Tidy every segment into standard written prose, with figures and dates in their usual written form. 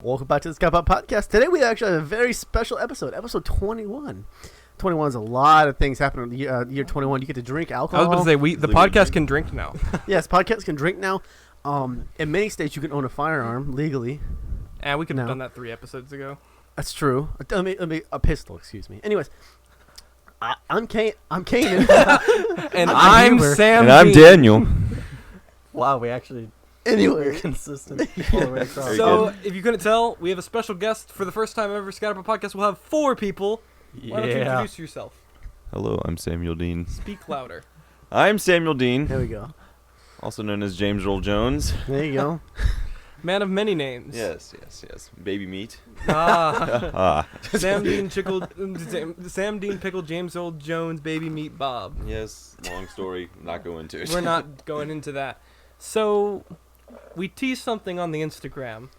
Welcome back to the Scatterpot podcast. Today we actually have a very special episode 21. 21 is a lot of things happening in the year 21. You get to drink I alcohol. was going to say, the podcast can drink now. Yes, podcasts can drink now. In many states, you can own a firearm legally. And we could have No. done that 3 episodes ago. That's true. A pistol, excuse me. Anyways, I'm Kanan. And I'm I'm Huber. Sam. And I'm Dean. Daniel. Wow, we actually Anyway, we're consistent all the way across. Very So, if you couldn't tell, we have a special guest for the first time ever. Scatterpot podcast will have 4 people. Why don't you introduce yourself? Hello, I'm Samuel Dean. Speak louder. I'm Samuel Dean, there we go. also known as James Earl Jones. There you go. Man of many names. Yes. Baby meat. Ah. Ah, Sam Dean Pickle, James Old Jones, Baby Meat Bob. yes. Long story. Not go into it. We're not going into that. So, we teased something on the Instagram.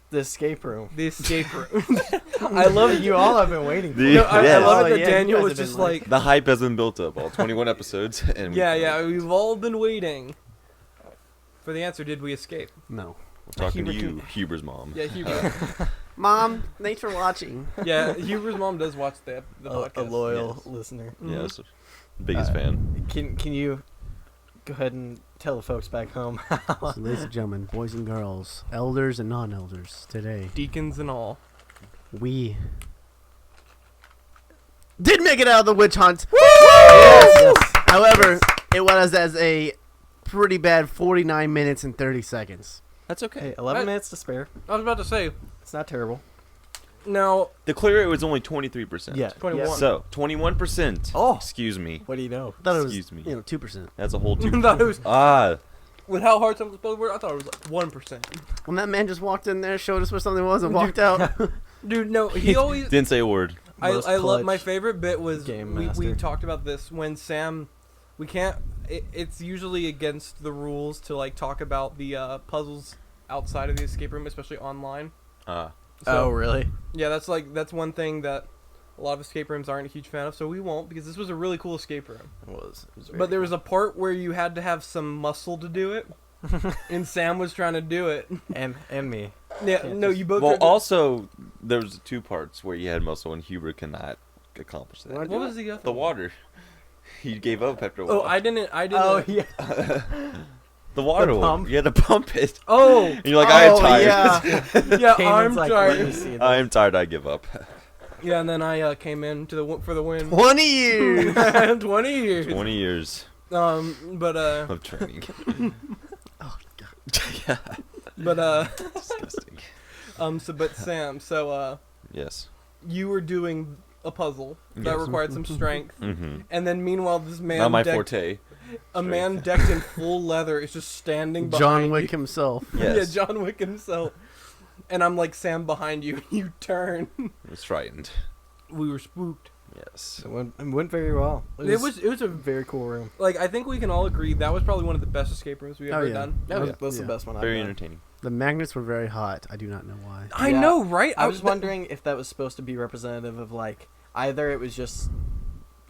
The escape room. The escape room. I love it. You all have been waiting for. The- No, I Yes. love it Oh, that yeah, you Daniel guys was have been just like, The hype has been built up. All 21 episodes. And we've all been waiting for the answer. Did we escape? No. We're talking to Huber you, Huber's mom. Yeah, Huber. Mom, thanks for watching. Yeah, Huber's mom does watch the podcast. A loyal Yes. listener. Yes. Biggest fan. Can you go ahead and tell the folks back home? So, ladies and gentlemen, boys and girls, elders and non-elders, today Deacons and all. we did make it out of the witch hunt. Yes. However, it was as a pretty bad 49 minutes and 30 seconds. That's okay. Hey, 11 What? minutes to spare. I was about to say, It's not terrible. now, The clear rate was only 23%. Yeah. 21. Yeah. So, 21%. Oh. Excuse me. What do you know? I thought it was, Excuse me. 2%. That's a whole I 2. thought it was, Ah. with how hard some supposed were, I thought it was like 1%. When that man just walked in there, showed us where something was, and walked out. Dude, no, he always... Didn't say a word. I Most love my clutch favorite bit was game we master. talked about this when Sam, we can't, it's usually against the rules to like talk about the puzzles outside of the escape room, especially online. Ah. Oh, really? Yeah, that's one thing that a lot of escape rooms aren't a huge fan of, so we won't, because this was a really cool escape room. It was very But there was a part where you had to have some muscle to do it, and Sam was trying to do it. and me. Yeah, Can't no, just- you both. Well, tried to- also, there was 2 parts where you had muscle and Huber cannot accomplish that. What? What was the other? The water. He gave up after a while. Oh, I didn't. Oh, yeah. The water The one. pump? You had to pump it. Oh, And you're like, I am tired. yeah, Kanan's I'm like, let me tired. see I this. am tired. I give up. Yeah, and then I came in for the win. 20 years! 20 years. 20 years But of training. Oh, Yeah. Disgusting. but Sam, Yes. you were doing a puzzle that Yes. required some strength, Mm-hmm. and then meanwhile this man, Not my decked, forte. a man decked in full leather is just standing behind John you. Wick himself. Yes. Yeah, John Wick himself. And I'm like, Sam, behind you. You turn. I was frightened. We were spooked. Yes. It went very well. It was a very cool room. like I think we can all agree that was probably one of the best escape rooms we've Oh, ever yeah. done. That's Yeah. the best one I've Very done. entertaining. The magnets were very hot. I do not know why. I Yeah. know, right? I was wondering if that was supposed to be representative of like either it was just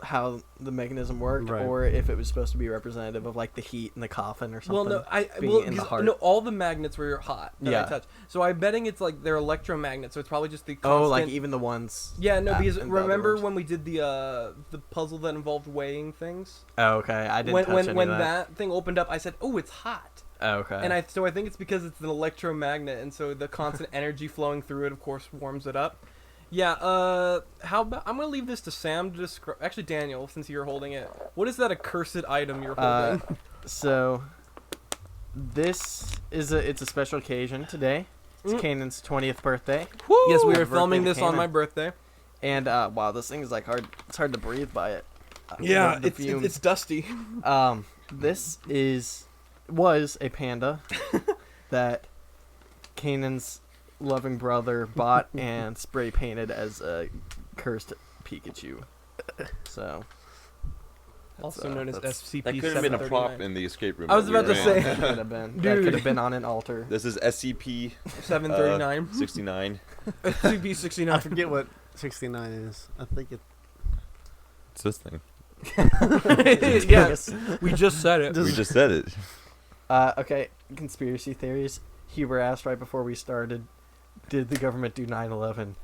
how the mechanism worked, Right. or if it was supposed to be representative of like the heat in the coffin or something. Well, no, being in the heart. no, all the magnets were hot that Yeah. I touched. So I'm betting it's like they're electromagnets. So it's probably just the Oh, constant. like even the ones. Yeah, no, because and the other remember ones. when we did the puzzle that involved weighing things? Oh, okay, I didn't When touch when any when of that thing opened up, I said, "Oh, it's hot." Oh, okay. And I think it's because it's an electromagnet, and so the constant energy flowing through it, of course, warms it up. Yeah. How about I'm gonna leave this to Sam to describe. Actually, Daniel, since you're holding it, what is that accursed item you're holding? So this is it's a special occasion today. It's Kanan's 20th birthday. Yes, we Happy are filming birthday this to on Kanan. my birthday. And wow, this thing is like hard. It's hard to breathe by it. Yeah, The fumes. it's dusty. This was a panda that Kanan's loving brother bought and spray painted as a cursed Pikachu. So Also known as that's- SCP. That could have been a prop 739. in the escape room. I was that we about to were in. say. that could have been. That Dude. could have been on an altar. This is SCP 739. 69. SCP I 69. forget what 69 is. I think it. It's this thing. Yeah, we just said it. We just said it. Okay, conspiracy theories. Huber asked right before we started, did the government do 9/11?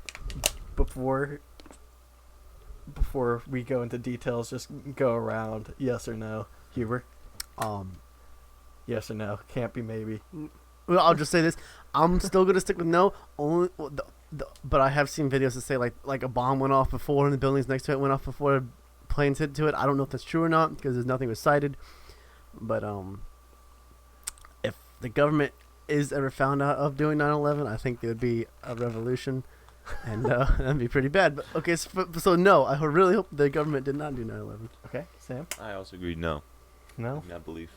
Before we go into details, just go around. Yes or no, Huber? Yes or no? Can't be maybe. Well, I'll just say this: I'm still gonna stick with no. Only, but I have seen videos that say like a bomb went off before, and the buildings next to it went off before planes hit to it. I don't know if that's true or not because there's nothing was cited. But if the government is ever found out of doing 9/11, I think there would be a revolution, and that'd be pretty bad. But okay, so no, I really hope the government did not do 9/11. Okay, Sam? I also agree. No, No? not believe.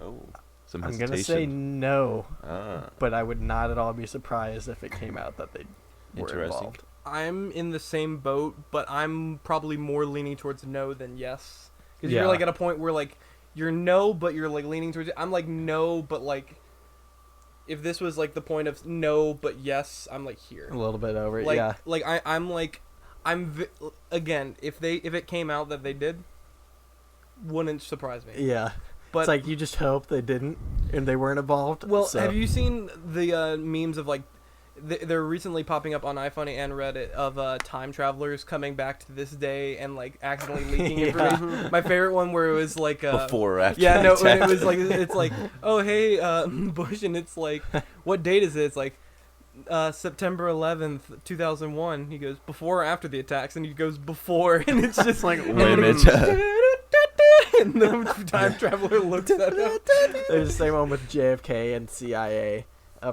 Oh, some I'm hesitation. going to say no, Ah, but I would not at all be surprised if it came out that they were Interesting. involved. I'm in the same boat, but I'm probably more leaning towards no than yes. Because Yeah. you're like at a point where like you're no, but you're like leaning towards it. I'm like no, but like if this was like the point of no, but yes, I'm like here. A little bit over it, Like yeah. like again, if it came out that they did, wouldn't surprise me. Yeah. But It's like you just hope they didn't and they weren't involved. well, so. have you seen the memes of like they're recently popping up on iFunny and Reddit of time travelers coming back to this day and like accidentally leaking Yeah. information. My favorite one where it was like before or after? yeah, the no, attack? and it was like it's like oh hey Bush, and it's like what date is it? It's like September 11th, 2001. He goes before or after the attacks, and he goes before, and it's just like Wait a minute. and the time traveler looks at him. There's the same one with JFK and CIA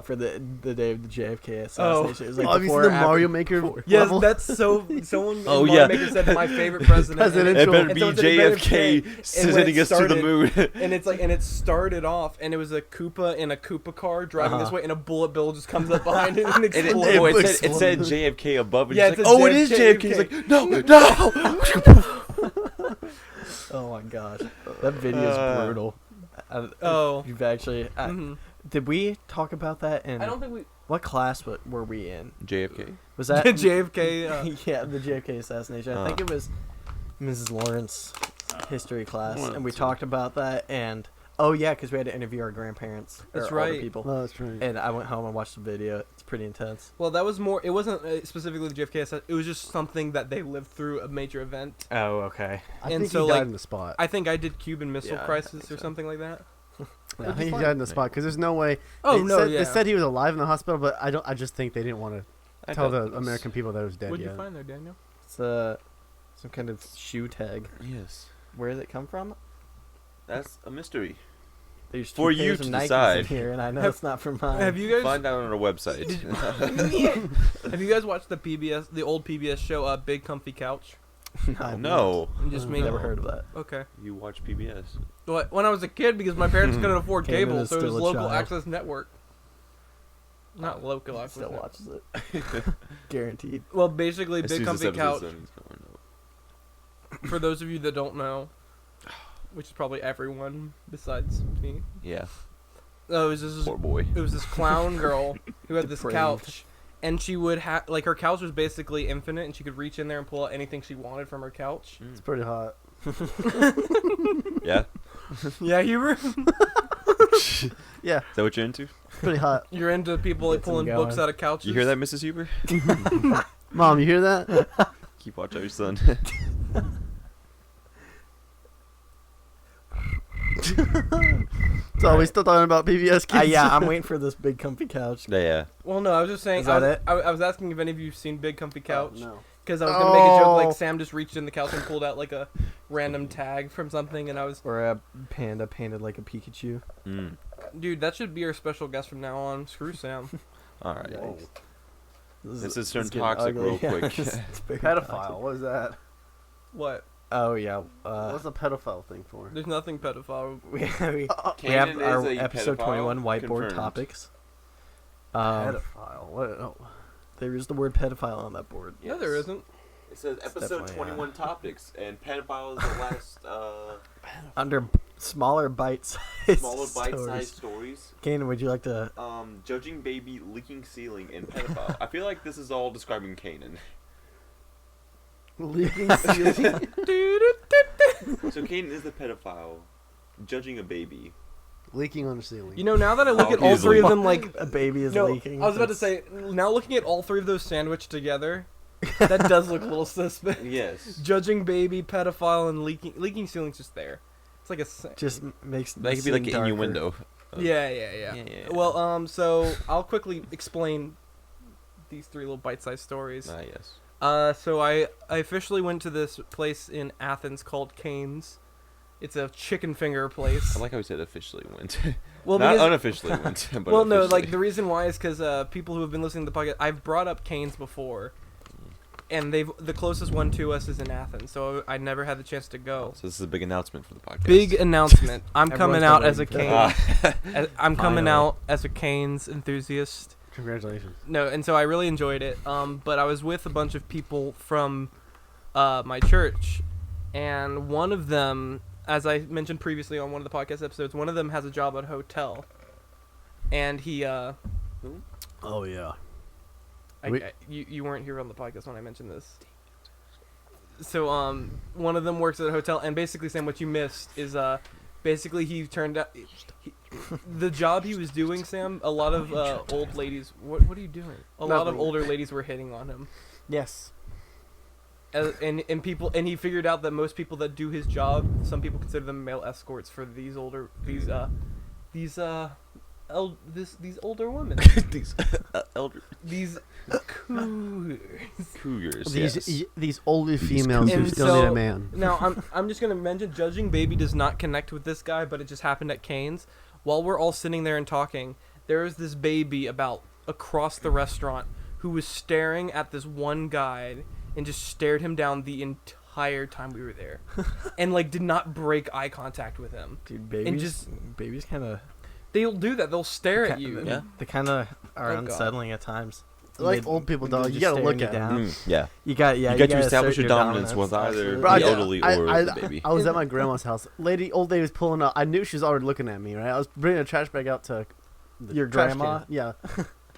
for the day of the JFK assassination. It was like Have you seen before the or after- Mario Maker? Yes, level? that's so. Someone Oh, in yeah. Mario Maker said that my favorite president. Presidential. It better And be so it's like better JFK and when sending it us to the started- moon. And it's like, and it started off, and it was a Koopa in a Koopa car driving this Uh-huh. way, and a bullet bill just comes up behind it and And it, explodes. oh, it explodes. said JFK above it. Yeah, He's it like, said oh, it is JFK. He's like, no, no. Oh my gosh, that video is brutal. Oh. You've actually. Mhm. Did we talk about that? In I don't think we. what class were we in? JFK. Was that JFK. yeah, the JFK assassination. I think it was Mrs. Lawrence history class, One of and we the two. talked about that. And oh yeah, because we had to interview our grandparents. That's or older right. people. Oh, that's right. And I went home and watched the video. It's pretty intense. Well, that was more. It wasn't specifically the JFK. It was just something that they lived through a major event. Oh okay. I and think so, he died like, in the spot. I think I did Cuban Missile Yeah, I Crisis think or so. something like that. I think he died in the spot because there's no way. Oh they no! said, Yeah. They said he was alive in the hospital, but I don't. I just think they didn't want I to tell doubt the this. American people that it was dead What'd yet. you find there, Daniel? It's some kind of shoe tag. Yes. Where did it come from? That's a mystery. There's For two you pairs of to Nikes decide. in here, and I know Have- it's not from mine. Have you guys? Find out on our website. Have you guys watched the old PBS show, Big Comfy Couch? No. Just Oh. me. Never heard of that. Okay. You watch PBS. What? When I was a kid, because my parents couldn't afford Cameron cable, is so it was still a local child. access network. Not local access. Still network. watches it. Guaranteed. Well, basically, As Big soon as this Comfy Couch. episode's done, he's going up. For those of you that don't know, which is probably everyone besides me. Yeah. It was this. Poor boy. It was this clown girl who had this Depraved. couch, and she would have like her couch was basically infinite, and she could reach in there and pull out anything she wanted from her couch. It's pretty hot. Yeah. Yeah, Huber, Yeah, Is that what you're into? it's pretty hot. you're into people like Gets 'em pulling books going. out of couches. You hear that, Mrs. Huber? Mom, you hear that? Keep watch on your son. So we still talking about PBS kids? Yeah, I'm waiting for this big comfy couch. Yeah. Well, no, I was just saying. Is that it? I was asking if any of you have seen Big Comfy Couch. Oh, no. Because I was gonna make a joke Oh. like Sam just reached in the couch and pulled out like a random tag from something, and I was, Or a panda painted like a Pikachu. Mm. dude, that should be our special guest from now on. Screw Sam. All right. Yikes. This is it's turned getting toxic ugly. real quick. It's very Pedophile. toxic. What is that? What? Oh yeah. What's the pedophile thing for? There's nothing pedophile. we have Canon our is a episode pedophile? 21 whiteboard Confirmed. topics. Pedophile. What? Oh. There is the word pedophile on that board. No, there isn't. It says episode definitely, 21 topics, and pedophile is the last Under smaller bite-sized smaller bite-sized stories. stories. Kanan, would you like to? Judging baby, leaking ceiling, and pedophile. I feel like this is all describing Kanan. Leaking ceiling. So Kanan is the pedophile, judging a baby. Leaking on the ceiling. You know, now that I look How at all easily. three of them, like A baby is no, leaking. I was about to say, now looking at all three of those sandwiched together, that does look a little suspect. Yes. Judging baby, pedophile, and leaking ceiling's just there. It's like a just makes That could be like an innuendo. Yeah. Well, so I'll quickly explain these three little bite-sized stories. Yes. So I officially went to this place in Athens called Cane's. It's a chicken finger place. I like how he said officially went. Well, Not because, unofficially went. But well, no, officially. like the reason why is because people who have been listening to the podcast, I've brought up Cane's before, and the closest one to us is in Athens, so I never had the chance to go. So this is a big announcement for the podcast. Big announcement! I'm coming Everyone's out been as a waiting for that. Cane's. I'm coming Finally. out as a Cane's enthusiast. Congratulations. No, and so I really enjoyed it. But I was with a bunch of people from my church, and one of them, as I mentioned previously on one of the podcast episodes, one of them has a job at a hotel, and he Oh yeah. you weren't here on the podcast when I mentioned this. So one of them works at a hotel, and basically, Sam, what you missed is basically he turned out the job he was doing, Sam. A lot of old ladies. What are you doing? A lot of older ladies were hitting on him. Yes. And he figured out that most people that do his job, some people consider them male escorts for these older women. These elder These cougars. These older females who And still so- need a man. Now I'm just gonna mention Judging Baby does not connect with this guy, but it just happened at Cane's. While we're all sitting there and talking, there is this baby about across the restaurant who was staring at this one guy and just stared him down the entire time we were there, and like did not break eye contact with him. Dude, babies kind of They'll do that. They'll stare at you. Yeah. They kind of are Oh, God. unsettling at times. Like They- old people, they're dog. just You gotta look staring at you them. down. Yeah. You got You got to gotta establish assert your dominance with either absolutely. the Bro, elderly or the baby. I was at my grandma's house. Old lady was pulling up. I knew she was already looking at me, right? I was bringing a trash bag out to the Your trash grandma? can. Yeah.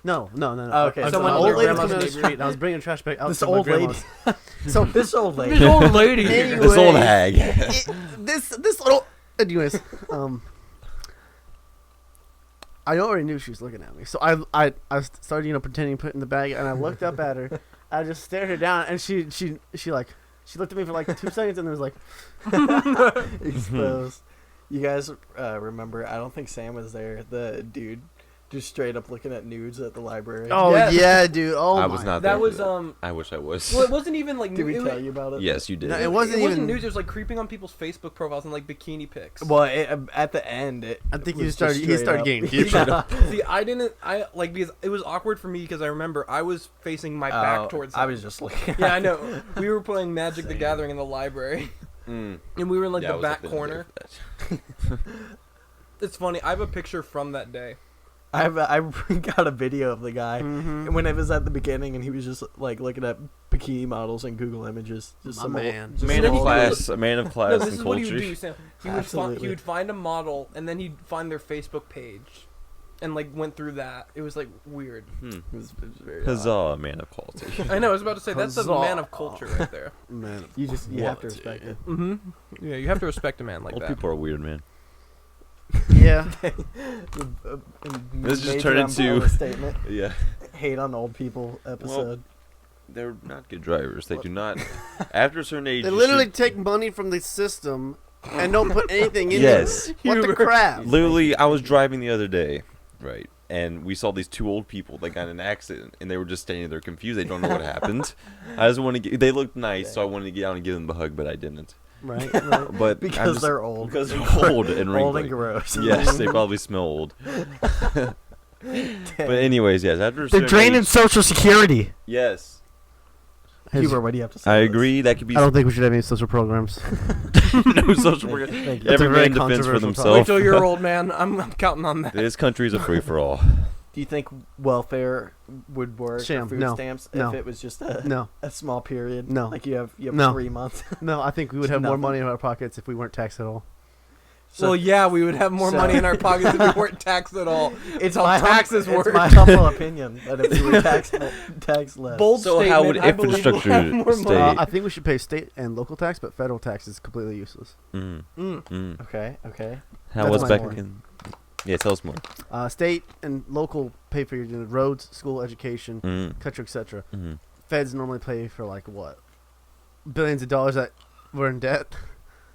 No. Oh, okay. I was- Someone an in your old lady was grandma's coming down the neighborhood. street, and I was bringing a trash bag out This to my old lady. grandma's. So This old lady. This old lady. Anyway, This old hag. this little. Anyways, I already knew she was looking at me, so I started pretending to put it in the bag, and I looked up at her. I just stared her down, and she looked at me for like 2 seconds, and then was like, Exposed. You guys remember? I don't think Sam was there. The dude just straight up looking at nudes at the library. "Oh Yes. yeah, dude. Oh I my." was not That there. was for that. I wish I was. Well, it wasn't even like. Did we it tell was- you about it? Yes, you did. No, It, it wasn't even- news. It was like creeping on people's Facebook profiles and like bikini pics. Well, at the end, I think was he started. just He straight started up. getting deep. Yeah. See, I like because it was awkward for me because I remember I was facing my back towards. I him. was just looking. Yeah, I know. We were playing Magic the Same. Gathering in the library, Mm. and we were in like Yeah, I the was back up in there corner. for that. It's funny. I have a picture from that day. I got a video of the guy Mhm. when it was at the beginning, and he was just like looking at bikini models in Google Images. Just My some old- man. just Man And of then he class, a man of class No, this and is what he culture. would do, Sam. He Absolutely. would find a model, and then he'd find their Facebook page, and like went through that. It was like weird. It was very odd. Huzzah, man of quality. I know. I was about to say that's a Huzzah. man of culture right there. Man, You have to Quality. respect it. Mm-hmm. Yeah, you have to respect a man like Old that. people are weird, man. yeah. This just Major turned into- umbrella statement. Yeah. Hate on old people episode. They're not good drivers. They do not. After a certain age, They you literally should- take money from the system and don't put anything in Yes. it. What the crap? Literally, I was driving the other day, right, and we saw these two old people that got in an accident, and they were just standing there confused. They don't know what happened. I just want to get. They looked nice, so I wanted to get out and give them a hug, but I didn't. Right. But Because I'm just- they're old. Because they're old and Old wrinkly. and gross. Yes, they probably smell old. But anyways, yes, after a They're certain draining age- Social Security. Yes, Huber, what do you have to say? I to this? agree. That could be I don't think we should have any social programs. no social program. Thank you. That's a Every very man defends for controversial themselves. Wait till you're old, man. I'm counting on that. This country is a free for all. Do you think welfare would work Sham, or food no, stamps no. if it was just a, No, a small period? No. Like you have No. 3 months. no. I think we would have more Nothing. money in our pockets if we weren't taxed at all. Well, yeah, we would have more so- money in our pockets if we weren't taxed at all. It's how my taxes work. It's my humble opinion that if we were taxed less. Bold So statement. how would I believe we'll have infrastructure more stay- money. I think we should pay state and local tax, but federal tax is completely useless. Mm. Mm. Mm. Okay. How That's was my back point. in? Yeah, tell us more. State and local pay for your roads, school, education, Mm-hmm. etc. Mm-hmm. Feds normally pay for like what, billions of dollars that we're in debt.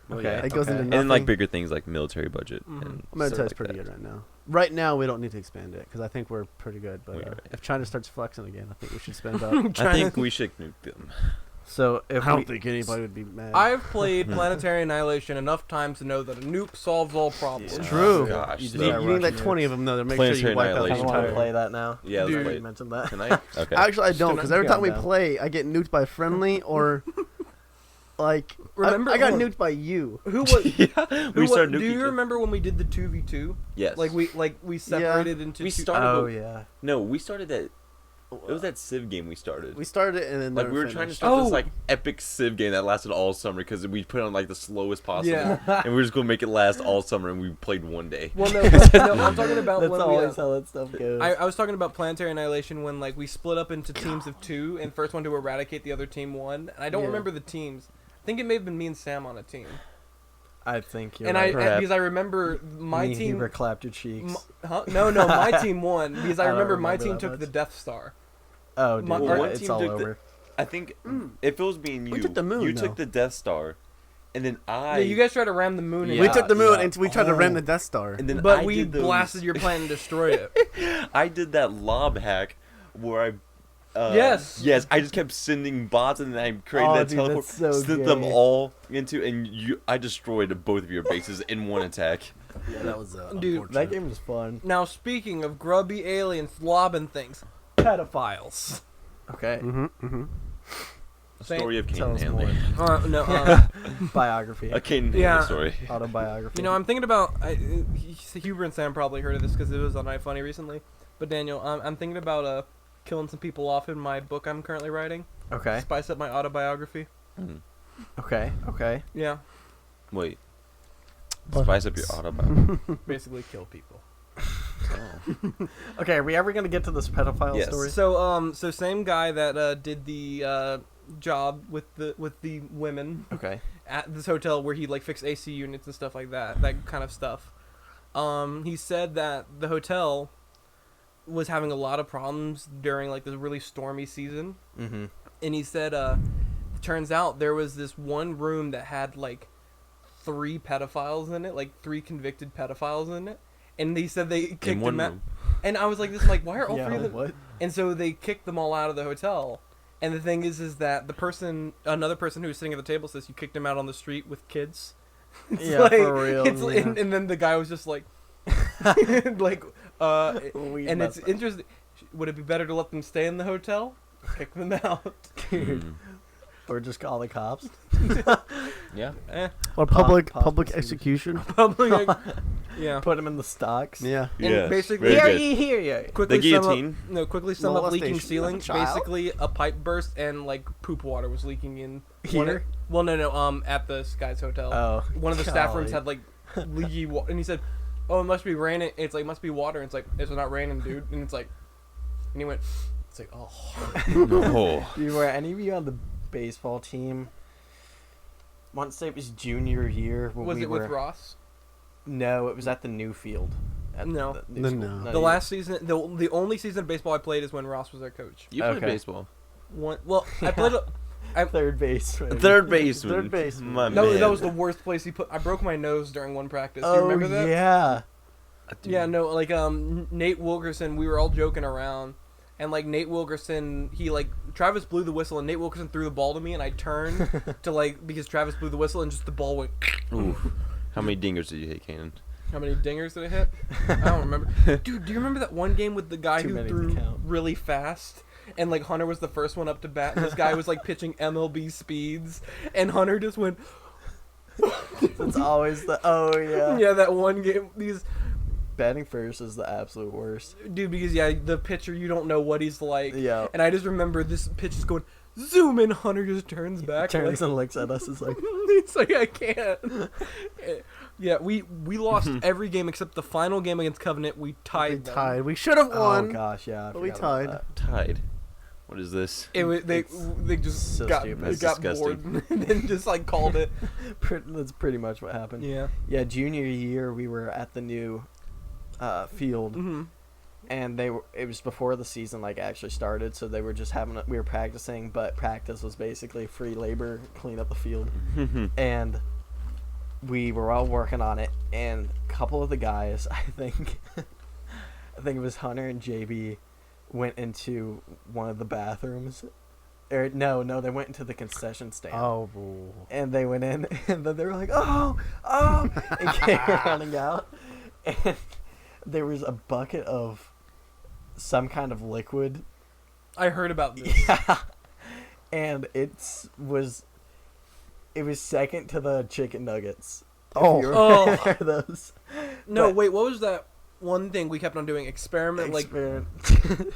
Okay. It goes into And nothing. then like bigger things like military budget. Mhm. And Military's stuff like pretty that. good right now. Right now, we don't need to expand it because I think we're pretty good. But We're right. if China starts flexing again, I think we should spend up. I think we should nuke them. So if I we, don't think anybody would be mad. I've played Planetary Annihilation enough times to know that a nuke solves all problems. It's true. Gosh, You you just need, gotta you need rush like 20 of them though to make sure you Planetary wipe out the I Annihilation. want to entire. play that now. Yeah, let's Dude. play You it mentioned that. tonight. Okay. Actually, I don't because every time we down. play, I get nuked by friendly or like. Remember- I got nuked by you. Who was? yeah, Who we started do nuking you each other. remember when we did the 2v2? Yes. Like we separated into We two. started. Oh with- yeah. No, we started that. It was that Civ game we started. We started it and then Like never we were trying to finished. start this Oh. like epic Civ game that lasted all summer because we put on like the slowest possible, Yeah. and we were just gonna make it last all summer, and we played one day. Well, no, no, I'm talking about That's when always we. how that stuff goes. I was talking about Planetary Annihilation when like we split up into teams of 2, and first one to eradicate, the other team won. And I don't Yeah. remember the teams. I think it may have been me and Sam on a team. I think you're And right. Perhaps. because I remember my Me and team. Heber clapped your cheeks. Huh? No, my team won because I I don't remember my remember team that took much. the Death Star. Oh, dude, my- yeah, one it's team all took the- over. I think if it was me and you, We took the moon, you though. took the Death Star, and then Yeah, you guys tried to ram the moon. in. We Yeah, took the moon yeah. and we tried to ram Oh. the Death Star. and then But I we did those- blasted your plan and destroyed it. I did that lob hack where I. Yes. Yes, I just kept sending bots, and then I created Oh, that dude, teleport, that's so sent them gay. all into, and I destroyed both of your bases in one attack. Yeah, that was Dude, unfortunate. That game was fun. Now, speaking of grubby aliens lobbing things, pedophiles. Okay. A Say- story of Cain Tell and us Hanley. more. No. Biography. A Cain and Yeah. Hanley story. Autobiography. You know, I'm thinking about. Huber and Sam probably heard of this because it was on iFunny recently. But Daniel, I'm thinking about killing some people off in my book I'm currently writing. Okay. Spice up my autobiography. Mm. Okay. Okay. Yeah, Wait. Spice up your autobiography. basically kill people. Okay. Are we ever gonna get to this pedophile Yes. story? So same guy that did the job with the women Okay. at this hotel where he like fixed AC units and stuff like that kind of stuff. He said that the hotel was having a lot of problems during like this really stormy season, Mm-hmm. and he said turns out there was this one room that had like 3 pedophiles in it, like 3 convicted pedophiles in it, and he said they kicked In one them out. room. And I was like, this, like, why are all Yeah. 3 of them? What? And so they kicked them all out of the hotel. And the thing is that another person who was sitting at the table says you kicked him out on the street with kids. It's Yeah, for real, It's yeah. and then the guy was just like, like, We and it's messed up. interesting. Would it be better to let them stay in the hotel? Kick them out. Mm. Or just call the cops. Yeah. Or public Pop execution. Probably. Like, yeah. Put them in the stocks. Yeah. And Yes, basically- very Here good. ye, here ye. Quickly The sum up- guillotine. No, quickly sum up leaking Molestation ceiling. of a child? Basically, a pipe burst and like poop water was leaking in. Here? Well, no. At the guy's hotel. Oh. One of the staff rooms golly. had like leaky water, and he said, "Oh, it must be raining." It's like must be water. And it's like it's not raining, dude. And it's like, and he went, "It's like oh." No. Dude, were any of you on the baseball team? Once it was junior year. When Was we it were, with Ross? No, it was at the new field. At No. the new No, school. no. Not The even- last season, the only season of baseball I played is when Ross was our coach. You played Okay. baseball. Well, I played. third base. maybe. Third baseman. Third baseman. My No, man. that was the worst place he put. I broke my nose during one practice. Do Oh you remember that? yeah. Dude. Yeah, no, like Nate Wilkerson, we were all joking around, and like Nate Wilkerson, he like Travis blew the whistle, and Nate Wilkerson threw the ball to me, and I turned to like because Travis blew the whistle, and just the ball went. Oof. How many dingers did you hit, Kanan? How many dingers did I hit? I don't remember. Dude, do you remember that one game with the guy Too who many to threw count. really fast? And like Hunter was the first one up to bat, and this guy was like pitching MLB speeds, and Hunter just went. It's always the yeah. Yeah, that one game. These Batting first is the absolute worst. dude, because yeah, the pitcher you don't know what he's like. Yeah. And I just remember this pitch is going zoom, and Hunter just turns back. Turns like, and looks at us. Is like, it's like I can't. Yeah, we lost every game except the final game against Covenant. We tied. We them. tied. We should have oh won. gosh, yeah. I But we forgot about tied. that. Tied. What is this? It was they It's just so got stupid. they That's got disgusting. bored and then just like called it. That's pretty much what happened. Yeah. Yeah, junior year we were at the new field, Mm-hmm. and it was before the season like actually started, so they were just we were practicing, but practice was basically free labor, clean up the field, and we were all working on it, and a couple of the guys, I think it was Hunter and JB, went into one of the bathrooms. Or no, they went into the concession stand. Oh. And they went in, and then they were like, oh, and came running out. And there was a bucket of some kind of liquid. I heard about this. Yeah. And it was second to the chicken nuggets. Oh. If you remember those. No, But- wait, what was that one thing we kept on doing? Experiment, Experiment.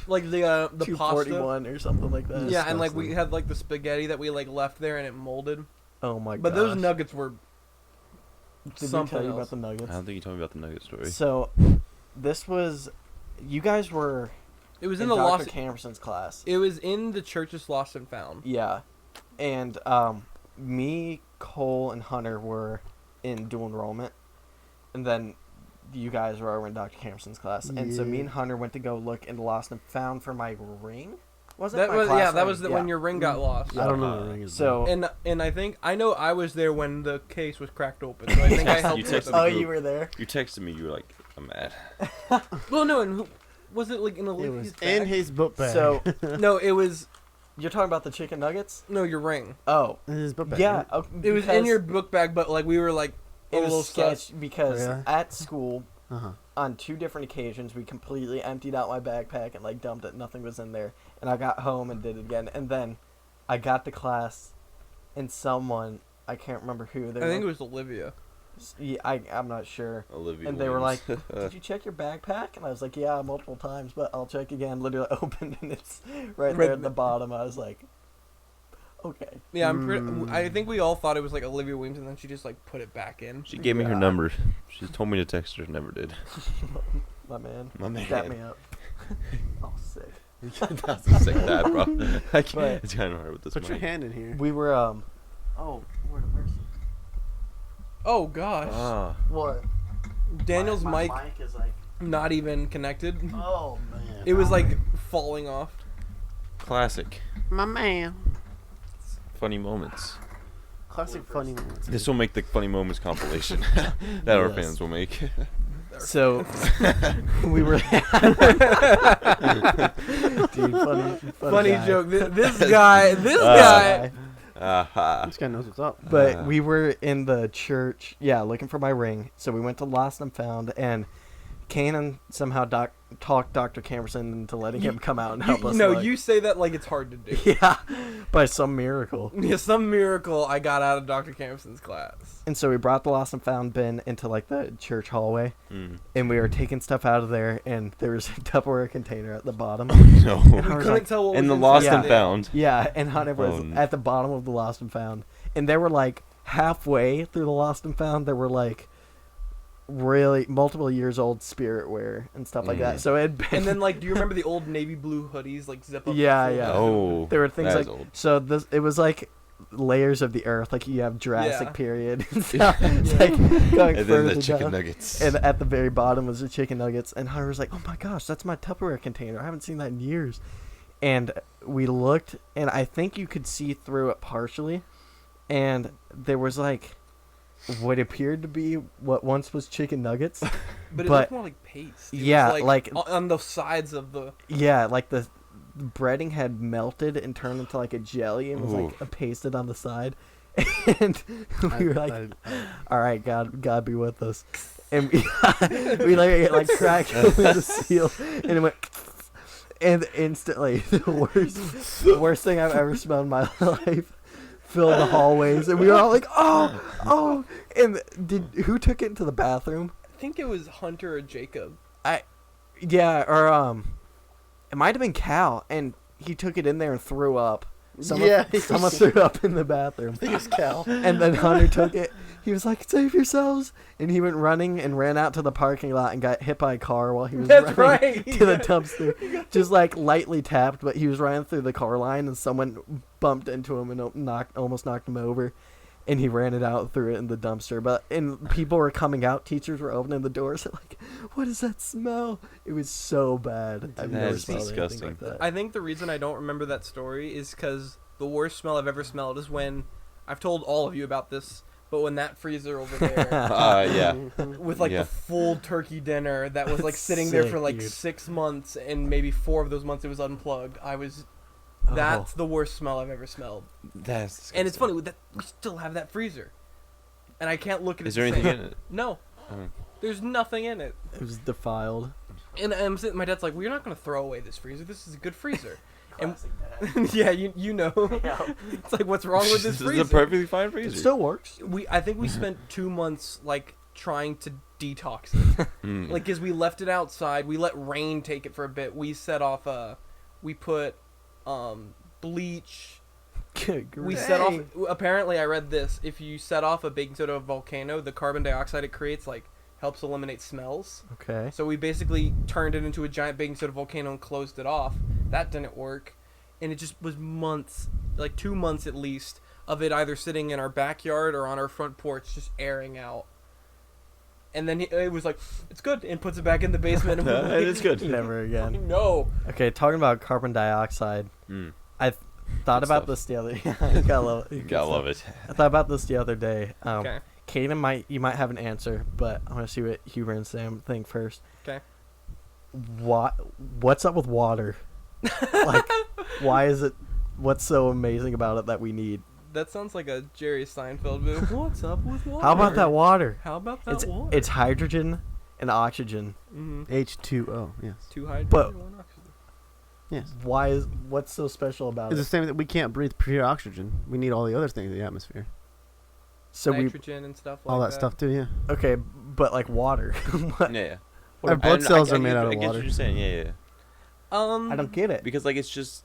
like the pasta. 241 or something like that. Yeah, and like we Disgusting. had like the spaghetti that we like left there and it molded. Oh my god. But those nuggets were Did we something tell you else. about the nuggets? I don't think you told me about the nugget story. So, this was, you guys were It was in in the Dr. lost. Camerson's class. It was in the church's lost and found. Yeah, and me, Cole, and Hunter were in dual enrollment, and then you guys were over in Dr. Camerson's class, and so me Yeah. and Hunter went to go look in the lost and found for my ring. Was it? That My was class that ring? was Yeah. when your ring got lost. I don't know what ring is. So, And I think I know I was there when the case was cracked open. So I think I helped You with texted them. me. oh, group. you were there. You texted me. You were like, "I'm mad." Well, no, and who, was it like in it Olivia's was in bag? his book bag. So, No, it was you're talking about the chicken nuggets? no your ring. Oh, in his book bag. yeah. right? It was in your book bag, but like we were like a It little was sketch sketch. because Really? at school, Uh-huh. on 2 different occasions, we completely emptied out my backpack and like dumped it. Nothing was in there, and I got home and did it again. And then I got to class, and someone, I can't remember who. I think it was Olivia. Yeah, I'm not sure. Olivia. And they were like, Williams. "Did you check your backpack?" And I was like, "Yeah, multiple times, but I'll check again." Literally opened, and it's right there at the bottom. I was like, "Okay." Yeah, I'm pretty. Mm. I think we all thought it was like Olivia Williams, and then she just like put it back in. She gave me her Yeah. number. She told me to text her. Never did. My man. My man. Dap me up. Oh, sick. That's a sick dad, bro. I can't. But- It's kind of hard with this Put your mic. hand in here. We were Oh, where's he? Oh gosh, Ah. What? Daniel's my mic mic is like. not even connected. Oh man. It was like falling off. Classic. My man. Funny moments. Classic funny moments. This will make the funny moments compilation that our Yes. fans will make. So we were. Dude, funny Funny guy. joke. This guy. Guy. Aha. This guy knows what's up. But we were in the church, looking for my ring. So we went to Lost and Found, and Kanan somehow talked Dr. Camerson into letting him come out and help us. No, look. you say that like it's hard to do. Yeah, by some miracle. Yeah, some miracle I got out of Dr. Camerson's class. And so we brought the Lost and Found bin into like the church hallway, Mm. and we were taking stuff out of there, and there was a Tupperware container at the bottom. No. And I We was couldn't like, tell what And was the lost inside and it. found. yeah, and Hunter was Oh, no. at the bottom of the Lost and Found, and they were like halfway through the Lost and Found. There were like really multiple years old spiritware and stuff like that. Mm. So it had been, And then like, do you remember the old navy blue hoodies like zip up? Yeah, the yeah. Oh. there were things that like is old. so. This it was like layers of the earth. Like you have Jurassic Yeah. period and stuff. It's like going And further then the chicken down. nuggets. And at the very bottom was the chicken nuggets. And Hunter was like, "Oh my gosh, that's my Tupperware container. I haven't seen that in years." And we looked, and I think you could see through it partially. And there was like what appeared to be what once was chicken nuggets. But it But- looked more like paste. It was, Yeah, like- on the sides of the. Yeah, like the breading had melted and turned into like a jelly and was Ooh. like pasted on the side. And we were like, "All right, God be with us." And we like cracked open the seal, and it went. And instantly, the worst thing I've ever smelled in my life filled the hallways, and we were all like, "Oh!" And who took it into the bathroom? I think it was Hunter or Jacob. Yeah, or it might have been Cal, and he took it in there and threw up. Someone threw up in the bathroom. I think it's Cal. And then Hunter took it. He was like, "Save yourselves!" And he went running and ran out to the parking lot and got hit by a car while he was That's running right. to the dumpster. Just like lightly tapped, but he was running through the car line and someone bumped into him and almost knocked him over. and he ran it out and threw it in the dumpster. And people were coming out. Teachers were opening the doors. Like, what is that smell? It was so bad. I've never That's smelled anything disgusting. like that. I think the reason I don't remember that story is because the worst smell I've ever smelled is when I've told all of you about this, but when that freezer over there Yeah. with like Yeah. the full turkey dinner that was like sitting there for Sick, like dude. 6 months and maybe 4 of those months it was unplugged. That's the worst smell I've ever smelled. That's disgusting. And it's funny that we still have that freezer, and I can't look at it. Is there the same. anything in it? No, Oh. there's nothing in it. It was defiled. And I'm sitting. My dad's like, "Well, you're not gonna throw away this freezer. This is a good freezer." And yeah, you know, it's like, what's wrong with this This freezer? is a perfectly fine It freezer. still works. I think we spent 2 months like trying to detox it, Mm. like, cause we left it outside. We let rain take it for a bit. We set off we put bleach. We set off. Apparently, I read this. If you set off a baking soda volcano, the carbon dioxide it creates like helps eliminate smells. Okay. So we basically turned it into a giant baking soda volcano and closed it off. That didn't work, and it just was months, like 2 months at least, of it either sitting in our backyard or on our front porch, just airing out. And then it was like, it's good, and puts it back in the basement. And we're like, It's good. Never again. No. Okay, talking about carbon dioxide, Mm. I thought Good about stuff. this the other. You gotta love it. You gotta love it. I thought about this the other day. Okay. Kaden you might have an answer, but I want to see what Huber and Sam think first. Okay. What's up with water? Like, why is it? What's so amazing about it that we need? That sounds like a Jerry Seinfeld movie. What's up with water? How about that water? How about that water? It's hydrogen and oxygen. mm-hmm. H2O. Yes. 2 hydrogen, But- 1 oxygen. Yes. What's so special about It's the it? same that we can't breathe pure oxygen. We need all the other things in the atmosphere. So Nitrogen and stuff like All that stuff too. Yeah. okay, but like water. What? Yeah. Our blood And cells I are made get- out I of get water. what you're saying. Yeah. I don't get it. Because like it's just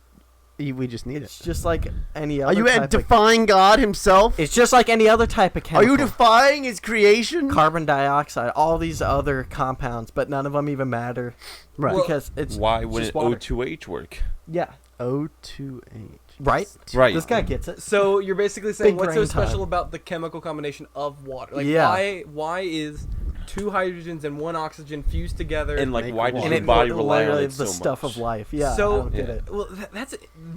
We just need It's it. just like any other. Are you type of, defying God Himself? It's just like any other type of Are chemical. you defying His creation? Carbon dioxide, all these other compounds, but none of them even matter. Right. Well, Because it's why just wouldn't water. O2H work? Yeah. O2H. Right? Right. This guy gets it. So you're basically saying Big what's so brain special time. about the chemical combination of water? Like Yeah. why is 2 hydrogens and 1 oxygen fused together? And like Make why does water. your And body rely on literally it the so stuff much? of life. Yeah. So- I don't get Yeah. it. well,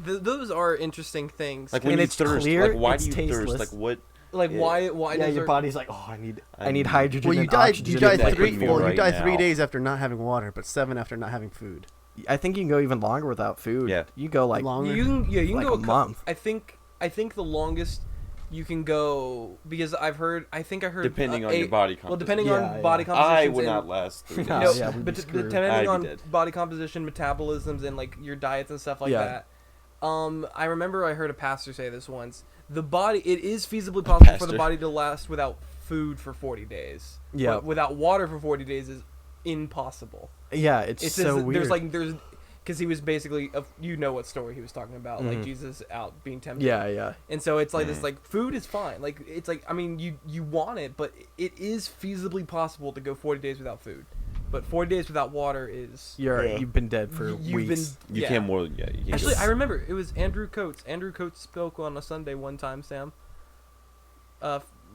those are interesting things. Like when And you it's thirst, clear, like why it's do you thirst? tasteless. Like what? Like Yeah. why Yeah, does your our- body's like, oh, I need I hydrogen Well, you and died. oxygen. You died like three. with me Well, you right died 3 now. days after not having water, but 7 after not having food. I think you can go even longer without food. Yeah. You go like Longer. you can like go a month. I think the longest you can go, because I heard Depending on a- your body composition. well, depending Yeah, on body yeah. I composition. would not last 3 No, days. yeah, we'd be but screwed. depending I'd be on dead. body composition, metabolisms, and like your diets and stuff like Yeah. that. I remember I heard a pastor say this once. The body, it is feasibly possible for the pastor. body to last without food for 40 days. Yeah. But without water for 40 days is impossible. Yeah, it's It's so weird. there's because he was basically you know what story he was talking about, like Mhm. Jesus out being tempted. yeah. And so it's like Mm. this, like food is fine. Like it's like, I mean, you want it, but it is feasibly possible to go 40 days without food. But 40 days without water is You've been dead for you've weeks. You yeah. can't more. Yeah. You can't Actually, go- I remember it was Andrew Coates. Andrew Coates spoke on a Sunday one time, Sam.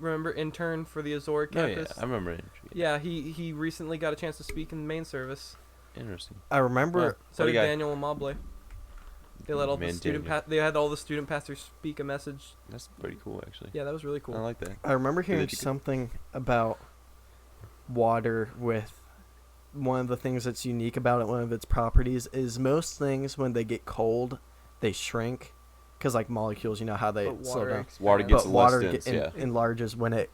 Remember intern for the Azor Oh yeah, campus? I remember it. Yeah, he recently got a chance to speak in the main service. Interesting. I remember. Well, So What did do you got? Daniel Amable. They let all the Man, student Daniel. they had all the student pastors speak a message. That's pretty cool, actually. Yeah, that was really cool. I like that. I remember hearing you could- something about water with one of the things that's unique about it, one of its properties, is most things when they get cold, they shrink. Because, like, molecules, you know how they But slow water down. expands. Water gets But less water dense, yeah. enlarges when it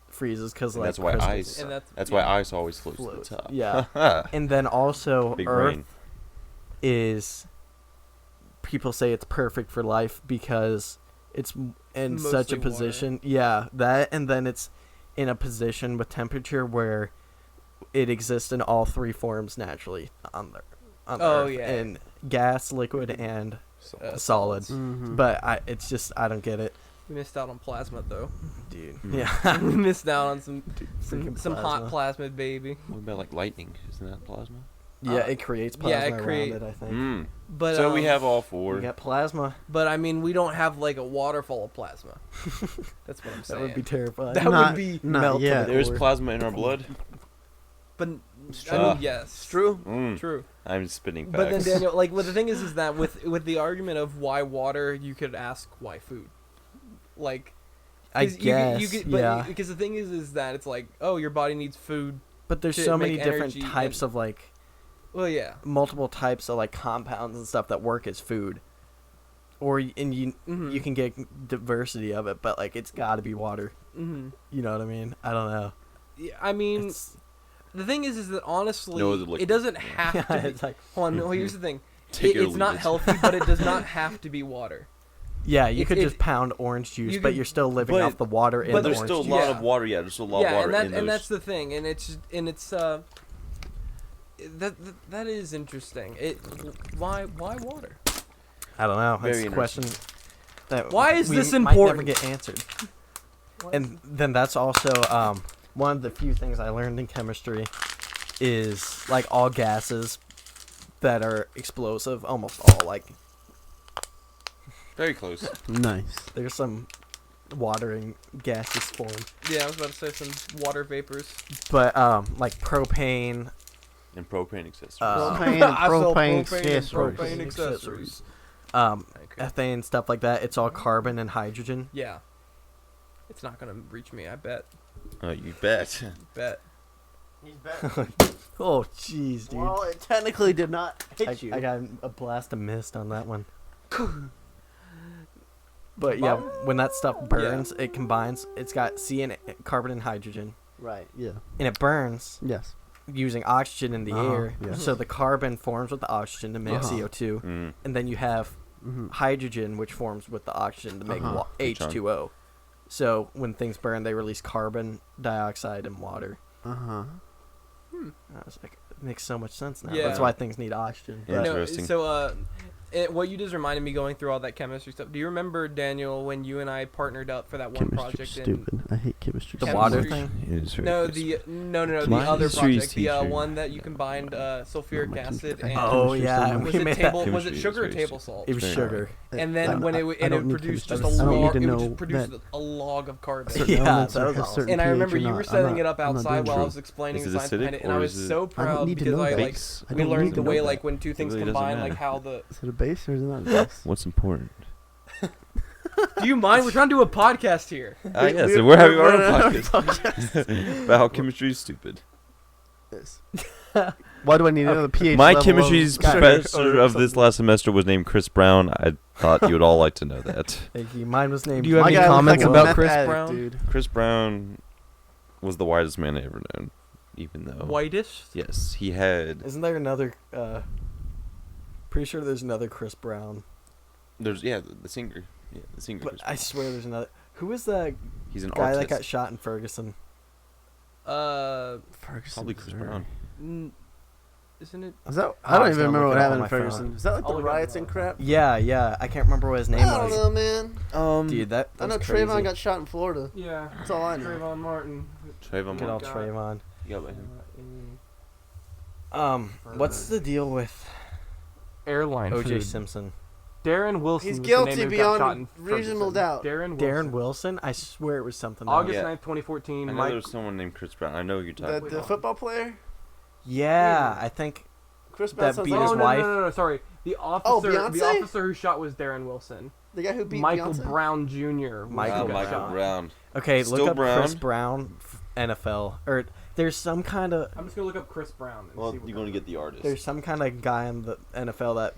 freezes because, And like, that's why crystals ice- And That's yeah. why ice always floats to floats. the top. Yeah. And then also, Big Earth brain. is, people say it's perfect for life because it's in such a Mostly water. position. Yeah, that, and then it's in a position with temperature where it exists in all 3 forms naturally on Oh, Earth, yeah. in gas, liquid, and So, solids. Mm-hmm. But it's just, I don't get it, We missed out on plasma though. dude. Hmm. Yeah. We missed out on some freaking hot plasma. plasmid, baby. what about like lightning? Isn't that plasma? Yeah, it creates plasma around create- it, I think. Mm. But So we have all four. You got plasma. But I mean, we don't have like a waterfall of plasma. That's what I'm That saying. would be terrifying. That would Not- be not melt to yet. the There's core. plasma in our blood. But true. I mean, yes, It's true. Mm. true. I'm spitting facts. But then Daniel, like, well, the thing is that with the argument of why water, you could ask why food. Like, I 'cause guess, yeah. Because the thing is that it's like, oh, your body needs food. But there's to so many make different energy types and- of like Well, yeah. multiple types of like compounds and stuff that work as food. Or you Mhm. you can get diversity of it, but like it's got to be water. Mm-hmm. You know what I mean? I don't know. Yeah, I mean, It's, the thing is that honestly, No other liquid. it doesn't have yeah, to. Be, it's like hold on, no, here's the thing. Take it or It's leave not it. healthy, but it does not have to be water. yeah, you It's- could it- just pound orange juice, you but could- you're still living but- off the water in But the there's orange still a juice. lot Yeah. of water. Yeah, there's still a lot Yeah, of water and in those. that's the thing, and it's that is interesting. Why water? I don't know. Very It's a question that Why is we this might never important? get answered. And then that's also one of the few things I learned in chemistry is like all gases that are explosive, almost all like Very close. Nice. there's some water in gaseous form, Yeah, I was about to say some water vapors. but like propane, And propane accessories. Propane and I sell propane propane and accessories. propane accessories. Okay. ethane, stuff like that. It's all carbon and hydrogen. Yeah. It's not gonna reach me. I bet. Oh, you bet. Bet. He's back. Oh jeez, dude. Well, it technically did not hit you. I got a blast of mist on that one. But yeah, when that stuff burns, it combines. It's got carbon and hydrogen, Right. Yeah. and it burns Yes. using oxygen in the air. Yeah. So the carbon forms with the oxygen to make CO2, Mm. and then you have Mm-hmm. hydrogen, which forms with the oxygen to make H2O. So when things burn, they release carbon dioxide and water. Uh-huh. I was like, it makes so much sense now. Yeah. That's why things need oxygen. Yeah. But Interesting. So what you just reminded me going through all that chemistry stuff. Do you remember, Daniel, when you and I partnered up for that one Chemistry's project? stupid. I hate chemistry. the Chemistry. water thing. It is very No, close. no, the My other history project, the teacher. one that you combined sulfuric my acid chemistry- and Oh Chemistry's yeah, so and much. was we it made table? that. Was it Chemistry sugar or is very table salt? It was Very sugar. And then when it I don't need produced just a chemistry. I don't need log, to it know just produced that a log of carbon. certain Yeah, elements that are was a awesome. certain And I pH remember or you not. were I'm setting not- it up I'm not outside doing while I that. was explaining Is the it science acidic behind it, and or I was is it- so I don't proud need to because know I that. like Base. I we don't learned need the to way know like that. when two things really doesn't combine, like matter. how the. Is it a base or is it not a base? What's important? Do you mind? We're trying to do a podcast here. Yes, and we're having our own podcast about how chemistry is stupid. Yes. Why do I need to know the pH My level chemistry's of sugar professor or of this something? last semester was named Chris Brown. I thought you would all like to know that. Thank you. Mine was named. Do you have My any guy looked comments like a about meth Chris addict, Brown? dude. Chris Brown was the whitest man I ever known, even though Whitish. yes, he had. Isn't there another? Pretty sure there's another Chris Brown. There's the singer. Yeah, the singer. But Chris I Brown. swear there's another. Who is the He's an guy that artist. got shot in Ferguson? Ferguson, Probably Chris Missouri. Brown. Isn't it? Is that? Oh, I don't I was even gonna remember look what it up happened on in my phone. Ferguson. Is that like I'll the look it up riots on and my crap? Yeah. I can't remember what his name I don't was. know, man. Dude, that I was know crazy. Trayvon got shot in Florida. Yeah. That's all I know. Trayvon Martin. Trayvon Good old Martin. Trayvon. You got by him. What's the deal with Airline O.J. food. Simpson? Darren Wilson. He's was the name guilty who got shot beyond in reasonable Ferguson. doubt. Darren Wilson? I swear it was something. August Yeah. 9th, 2014. I know Mike. there's someone named Chris Brown. I know who you're talking The about. football player? Yeah, I think. Chris Brown That sounds beat like his Oh no, wife. no, sorry. The officer. the Beyonce? officer who shot was Darren Wilson. the guy who beat Michael Beyonce? Brown Jr. was Michael who got Michael shot. Brown. Okay, Still look up Brown? Chris Brown, NFL, or there's some kind of I'm just gonna look up Chris Brown. And Well, see what you're going to get the artist. there's some kind of guy in the NFL that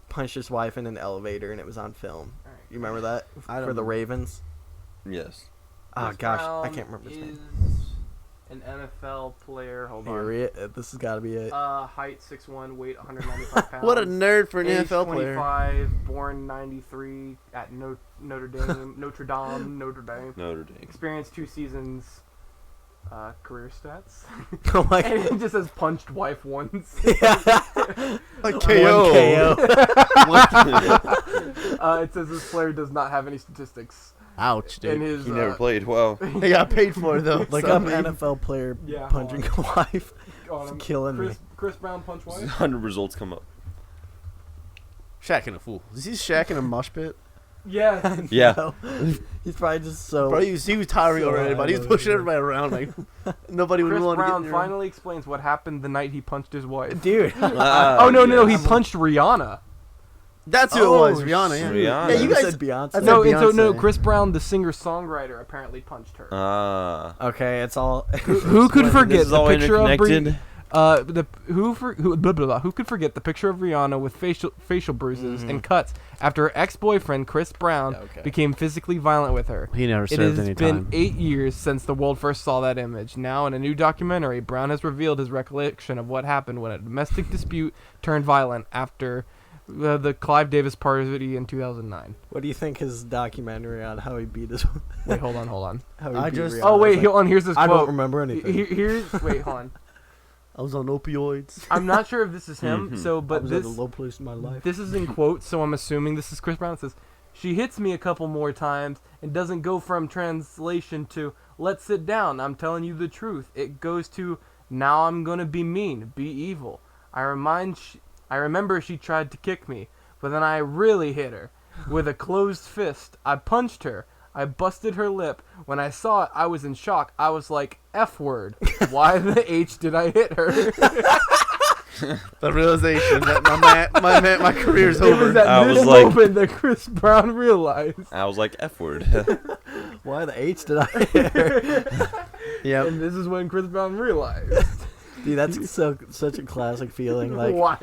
punched his wife in an elevator and it was on film. Alright. You remember that I for don't the know. Ravens? Yes. Oh Chris gosh, I Brown can't remember his name. is an NFL player. Hold on. Here this has got to be it. Height 6'1", weight 195 pounds. What a nerd for an Age NFL player. 25, born 93 at Notre Dame. Notre Dame. Experience 2 seasons. Career stats. Oh my And god. it just says punched wife once. Like KO. It says this player does not have any statistics Ouch, in dude. his. He never played. Wow. He got paid for it, though. Look so, up I mean, NFL player Yeah, punching a wife. on him. killing me. Chris Brown punch Wyatt. 100 results come up. Shaq and a fool. Is he Shaq in a mosh pit? Yeah. Yeah. No. He's probably just so. Bro, he was tiring So already, but he was pushing everybody around like nobody would Chris want to Brown get near him. finally explains what happened the night he punched his wife. Dude. Oh no, he yes. punched Rihanna. That's who it was, Rihanna. Yeah. Rihanna. Yeah, you You guys. said Beyonce. I No, said and so no, Beyonce. Chris Brown, the singer-songwriter, apparently punched her. Okay, it's all. Who could This forget is the all picture of interconnected. who could forget the picture of Rihanna with facial bruises and cuts after her ex-boyfriend Chris Brown Okay. became physically violent with her. He never It served has any been time. 8 years since the world first saw that image. Now, in a new documentary, Brown has revealed his recollection of what happened when a domestic dispute turned violent after the Clive Davis party in 2009. What do you think his documentary on how he beat his? Wait, hold on. How he I beat just- Rihanna Oh wait, is like, hold on. Here's this I quote. don't remember anything. Wait, hold on. I was on opioids. I'm not sure if this is him. So, I but was this at a low place in my life. this is in quotes, so I'm assuming this is Chris Brown. It says, "She hits me a couple more times and doesn't go from translation to let's sit down. I'm telling you the truth. It goes to now I'm gonna be mean, be evil. I remember she tried to kick me, but then I really hit her with a closed fist. I punched her. I busted her lip. When I saw it, I was in shock. I was like, F word. Why the H did I hit her?" The realization that my career's It was over. at I this was like- moment that Chris Brown realized. I was like, F word. Why the H did I hit her? Yep. And this is when Chris Brown realized. Dude, that's such a classic feeling. Like why?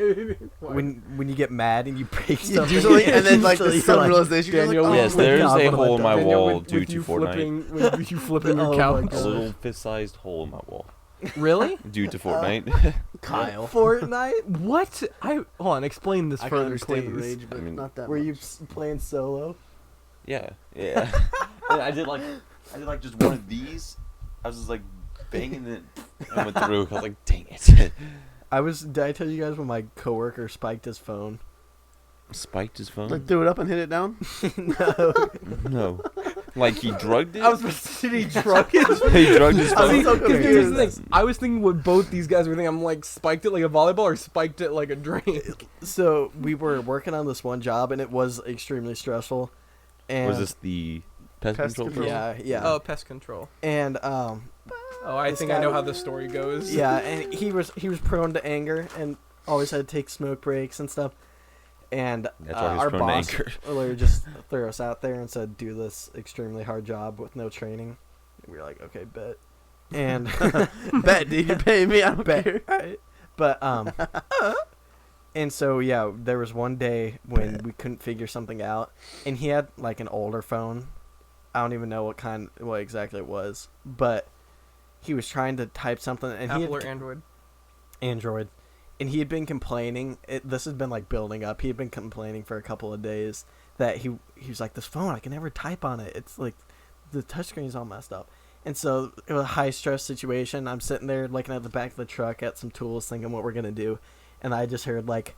when you get mad and you break something, Usually, and then like usually the you're sudden like, realization. You're Daniel, like, oh, Yes, my there's God, a what have I hole in my done? Daniel, wall with due to you Fortnite. with you flipping your Oh my couch. A little fist-sized hole in my wall Really? due to Fortnite. Kyle. Fortnite? What? Hold on. Explain this I can further, understand the please. rage, but I mean, not that Were you much. playing solo? Yeah. And I did like just one of these. I was just like banging it. I went through. I was like, dang it. Did I tell you guys when my coworker spiked his phone? Spiked his phone? Like threw it up and hit it down. No. No. Like he drugged it? I was did he drug it? He drugged his I was phone? so Because here's the confused. thing. I was thinking what both these guys were thinking. I'm like, spiked it like a volleyball or spiked it like a drink? So we were working on this one job and it was extremely stressful. And Was this the pest Pest control? control? Yeah, yeah. Oh, pest control. And Oh, I This think I guy- know how the story goes. yeah, and he was prone to anger and always had to take smoke breaks and stuff. And That's why he was our prone to boss anger. literally just threw us out there and said, "Do this extremely hard job with no training." And we were like, "Okay, bet." And Bet, dude, you're paying me. I don't care. right? But and so yeah, there was one day when we couldn't figure something out, and he had like an older phone. I don't even know what exactly it was, but he was trying to type something, and he Apple had or Android? Android, and he had been complaining. This had been like building up. He had been complaining for a couple of days that he was like, "This phone, I can never type on it. It's like the touchscreen's all messed up." And so it was a high stress situation. I'm sitting there looking at the back of the truck at some tools, thinking what we're gonna do, and I just heard like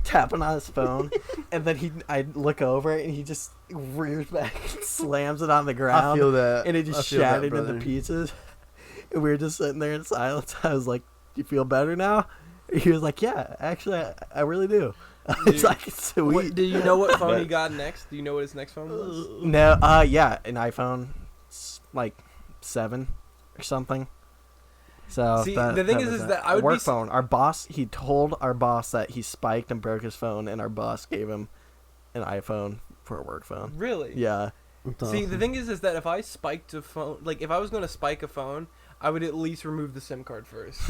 tapping on his phone, and then I look over and he just rears back and slams it on the ground. I feel that. And it I just feel that, shattered into brother. pieces. And we were just sitting there in silence. I was like, "Do you feel better now?" He was like, "Yeah, actually, I really do." It's like, sweet. What, do you know what phone he But- got next? Do you know what his next phone was? No, yeah, an iPhone, like 7 or something. So See, that, the thing that is was that I would work be s- phone. Our boss, he told our boss that he spiked and broke his phone, and our boss gave him an iPhone for a work phone. Really? Yeah, See, the thing is that if I spiked a phone, like if I was going to spike a phone, I would at least remove the SIM card first.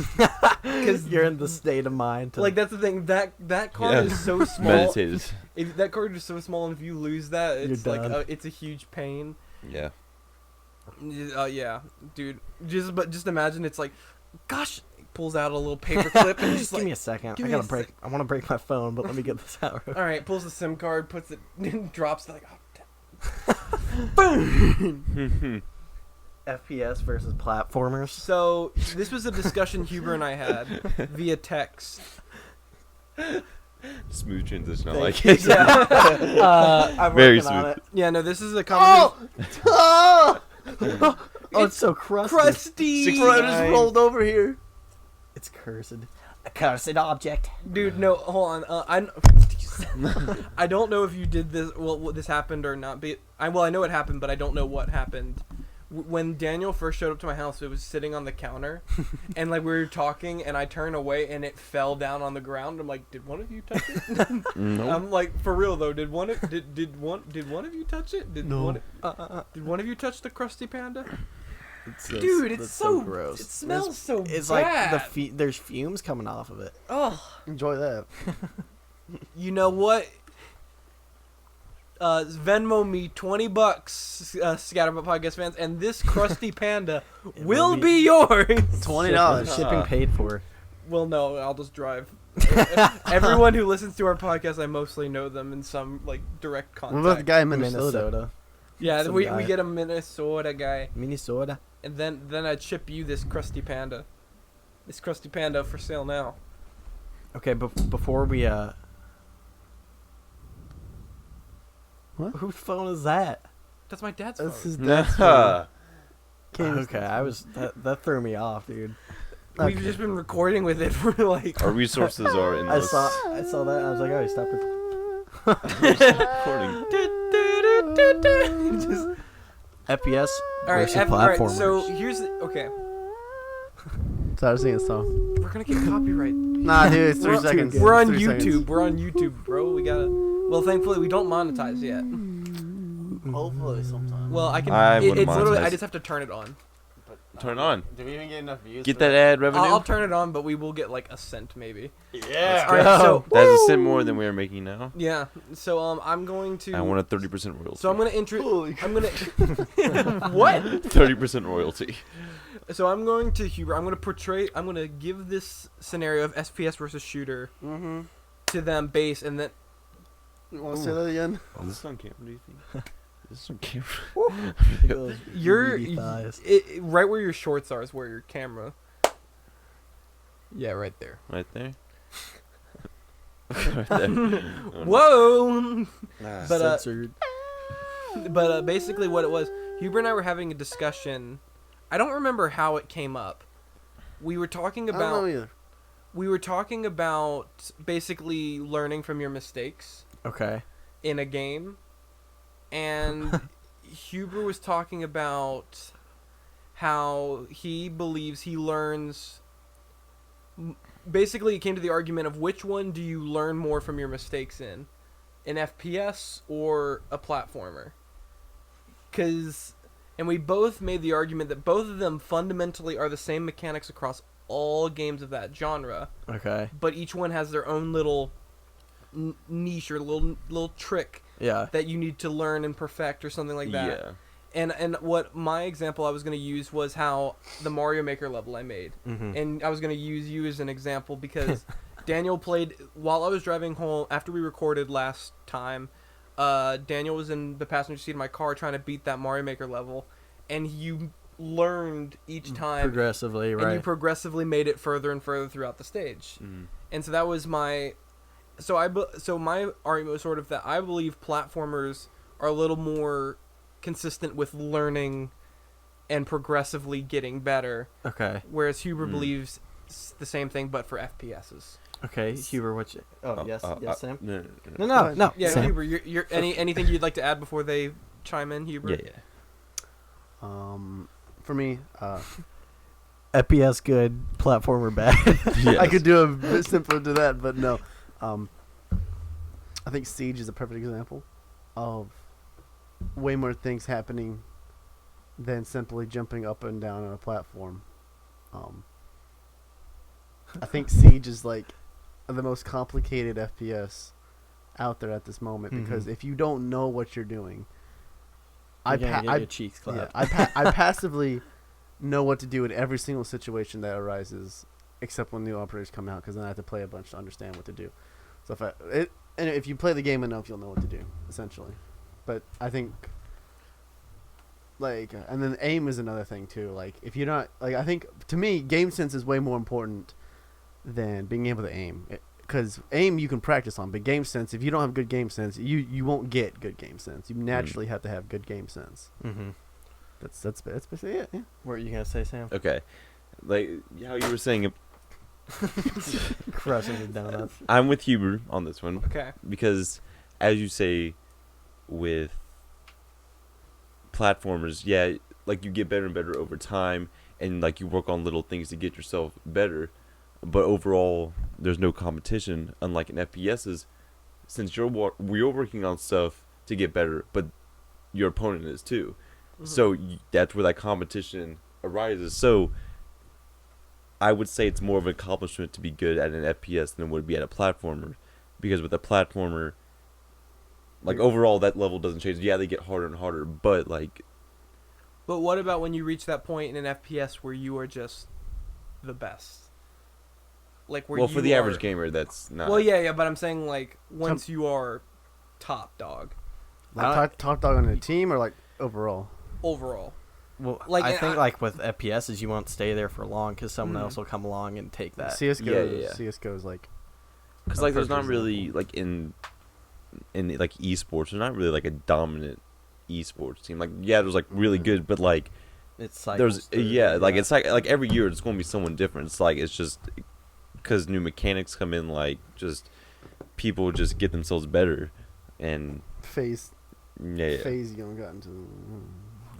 because you're in the state of mind to Like that's the thing. That card Yeah. is so small. Meditated. If that card is so small, and if you lose that, it's You're like done. it's a huge pain. Yeah. Yeah, dude. Just imagine it's like, gosh, he pulls out a little paper clip and just Give me like, a second. give I me a gotta break. sec- I want to break my phone, but let me get this out. all right, pulls the SIM card, puts it, drops it, like, oh, FPS versus platformers. So this was a discussion Huber and I had via text. Smooth transition. I Thank like you. it. Yeah. I'm Very working on smooth. it. Yeah, no, this is a conversation. Oh! Oh, it's so crusty. crusty. Bro, I just rolled over here. It's cursed. A cursed object. Dude, no, hold on. I don't know if you did this. Well, this happened or not. But I know it happened, but I don't know what happened. When Daniel first showed up to my house, it was sitting on the counter, and like we were talking, and I turned away, and it fell down on the ground. I'm like, did one of you touch it? Nope. I'm like, for real though, did one of you touch it? Did No. one of you touch the crusty panda? Dude, it's so gross. It smells so It's bad. like there's fumes coming off of it. Oh, Enjoy that. you know what? Venmo me $20, Scatterpot podcast fans, and this crusty panda will be yours. $20. Shipping paid for. Well, no, I'll just drive. Everyone who listens to our podcast, I mostly know them in some like direct What about the contact. guy in Minnesota? Yeah, Some we guy. get a Minnesota guy, Minnesota. and then I'd ship you this crusty panda. This crusty panda for sale now. Okay, before we What? Whose phone is that? That's my dad's That's phone. his dad's Nah. phone. Okay, I was that threw me off, dude. We've Okay. just been recording with it for like. Our resources are in I this saw that and I was like, oh, stop recording. Just, FPS all right, versus all right. platformers. So here's okay. So I was singing a song. We're gonna get copyright. Nah, dude, it's 3 We're- seconds. We're on 3 YouTube. seconds. We're on YouTube, bro. We gotta. Well, thankfully, we don't monetize yet. Hopefully sometime. Well, I can. I It's wouldn't literally. I monetize. just have to turn it on. Turn it on. Do we even get enough views? Get that ad revenue. I'll turn it on, but we will get like a cent maybe. Yeah. All right. So That's a cent more than we are making now. yeah. So I'm going to. I want a 30% royalty. So I'm gonna intro. Holy I'm gonna. What? 30% royalty. So I'm going to Huber. I'm gonna give this scenario of SPS versus shooter Mm-hmm. to them base, and then You want to say that again? Is this on camera, do you think? Is this on camera? Those you're meaty thighs. right where your shorts are is where your camera. Yeah, right there. Right there? Right there. Whoa! But, Censored. But basically, what it was, Huber and I were having a discussion. I don't remember how it came up. We were talking I don't know about. either. We were talking about basically learning from your mistakes Okay. in a game, and Huber was talking about how he believes he learns. Basically, it came to the argument of which one do you learn more from your mistakes in, an FPS or a platformer? And we both made the argument that both of them fundamentally are the same mechanics across all games of that genre, Okay. but each one has their own little niche or little trick Yeah. that you need to learn and perfect or something like that. Yeah. And what my example I was going to use was how the Mario Maker level I made. Mm-hmm. And I was going to use you as an example because Daniel played while I was driving home after we recorded last time. Daniel was in the passenger seat of my car trying to beat that Mario Maker level, and you learned each time Progressively, and right? you progressively made it further and further throughout the stage. Mm. And so that was my so my argument was sort of that I believe platformers are a little more consistent with learning and progressively getting better, Okay. whereas Huber believes the same thing but for FPSs. Okay, Huber, what you... Oh, yes, Sam? No. No, Yeah, Sam. Huber, you're anything you'd like to add before they chime in, Huber? Yeah. For me, FPS good, platformer bad. I could do a bit simpler to that, but no. I think Siege is a perfect example of way more things happening than simply jumping up and down on a platform. I think Siege is like the most complicated FPS out there at this moment because if you don't know what you're doing, You're gonna get your cheeks yeah, clapped. I passively know what to do in every single situation that arises, except when new operators come out, because then I have to play a bunch to understand what to do. So and if you play the game enough, you'll know what to do, essentially. But I think, like, and then aim is another thing too. Like, if you're not, like, I think to me, game sense is way more important than being able to aim. Because aim you can practice on, but game sense, if you don't have good game sense, you won't get good game sense. You naturally have to have good game sense. Mm-hmm. That's basically it. Yeah. What were you gonna say, Sam? Okay, like how you were saying, Crushing the donuts. I'm with Huber on this one Okay. because, as you say, with platformers, yeah, like you get better and better over time, and like you work on little things to get yourself better, but overall, there's no competition. Unlike in FPSs, since you're working on stuff to get better, but your opponent is too. So that's where that competition arises. So I would say it's more of an accomplishment to be good at an FPS than it would be at a platformer, because with a platformer, like overall that level doesn't change. Yeah, they get harder and harder, but like. But what about when you reach that point in an FPS where you are just the best? Like where Well, you for the are, average gamer, that's not. Well, yeah, but I'm saying like once you are top dog Like top dog on the team or like overall. overall. Well, Like, I and think I- like with FPSs, you won't stay there for long because someone Mhm. else will come along and take that. CS:GO, Yeah. CS:GO is like. Because a like there's not perfect really example. like in like esports, there's not really like a dominant esports team. Like yeah, there's like really good, but like It's cycles there's through, yeah, like it's like every year it's going to be someone different. It's like it's just because new mechanics come in, like just people just get themselves better, and phase yeah. phase you don't got into.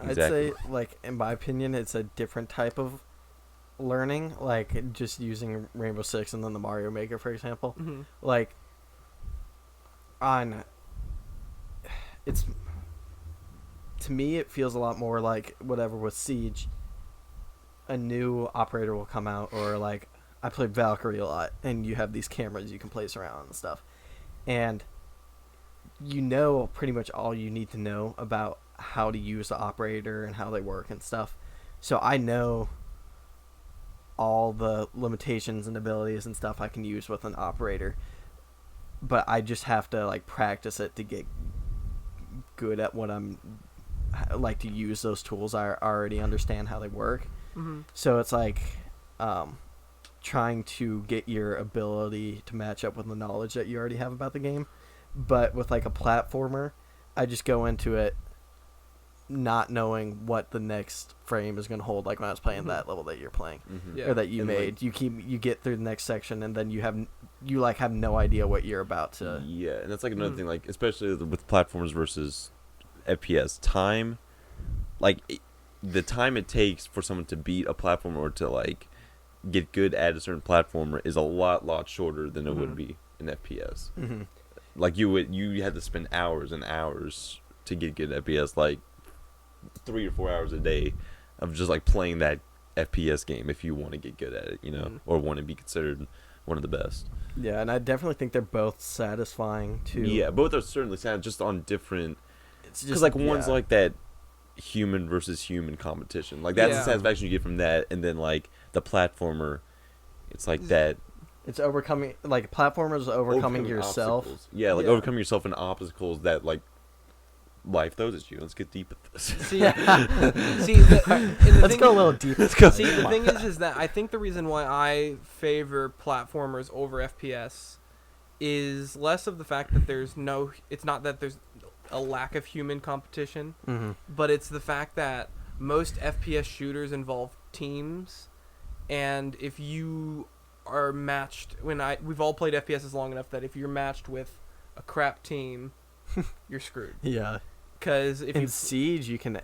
I'd Exactly. say, like, in my opinion, it's a different type of learning. Like, just using Rainbow Six and then the Mario Maker, for example. Mm-hmm. Like, it's, to me, it feels a lot more like whatever with Siege. A new operator will come out, or like, I played Valkyrie a lot, and you have these cameras you can place around and stuff. And you know pretty much all you need to know about how to use the operator and how they work and stuff. So I know all the limitations and abilities and stuff I can use with an operator, but I just have to like practice it to get good at what I'm like, to use those tools. I already understand how they work. Mm-hmm. So it's like trying to get your ability to match up with the knowledge that you already have about the game. But with like a platformer, I just go into it not knowing what the next frame is going to hold. Like when I was playing that level that you're playing, Yeah. or that you And, made, like, you get through the next section, and then you have no idea what you're about to. Yeah, and that's like another thing, like especially with platforms versus FPS time, the time it takes for someone to beat a platformer or to like get good at a certain platformer is a lot shorter than it would be in FPS. Mm-hmm. Like you had to spend hours and hours to get good at FPS, like 3 or 4 hours a day of just like playing that FPS game if you want to get good at it, you know, or want to be considered one of the best. Yeah, and I definitely think they're both satisfying too. Yeah, both are certainly sad, just on different. It's Because like one's yeah. like that human versus human competition, like that's Yeah. the satisfaction you get from that, and then like the platformer, it's like that It's overcoming, like, platformers overcoming yourself. obstacles. Yeah, like Yeah. overcoming yourself in obstacles that like life throws at you. Let's get deep at this. See, see, and the Let's thing go a is- little deeper. See, the thing is that I think the reason why I favor platformers over FPS is less of the fact that it's not that there's a lack of human competition, Mm-hmm. but it's the fact that most FPS shooters involve teams, and if you are matched, we've all played FPSs long enough that if you're matched with a crap team, you're screwed. Yeah. Because if In you Siege, you can,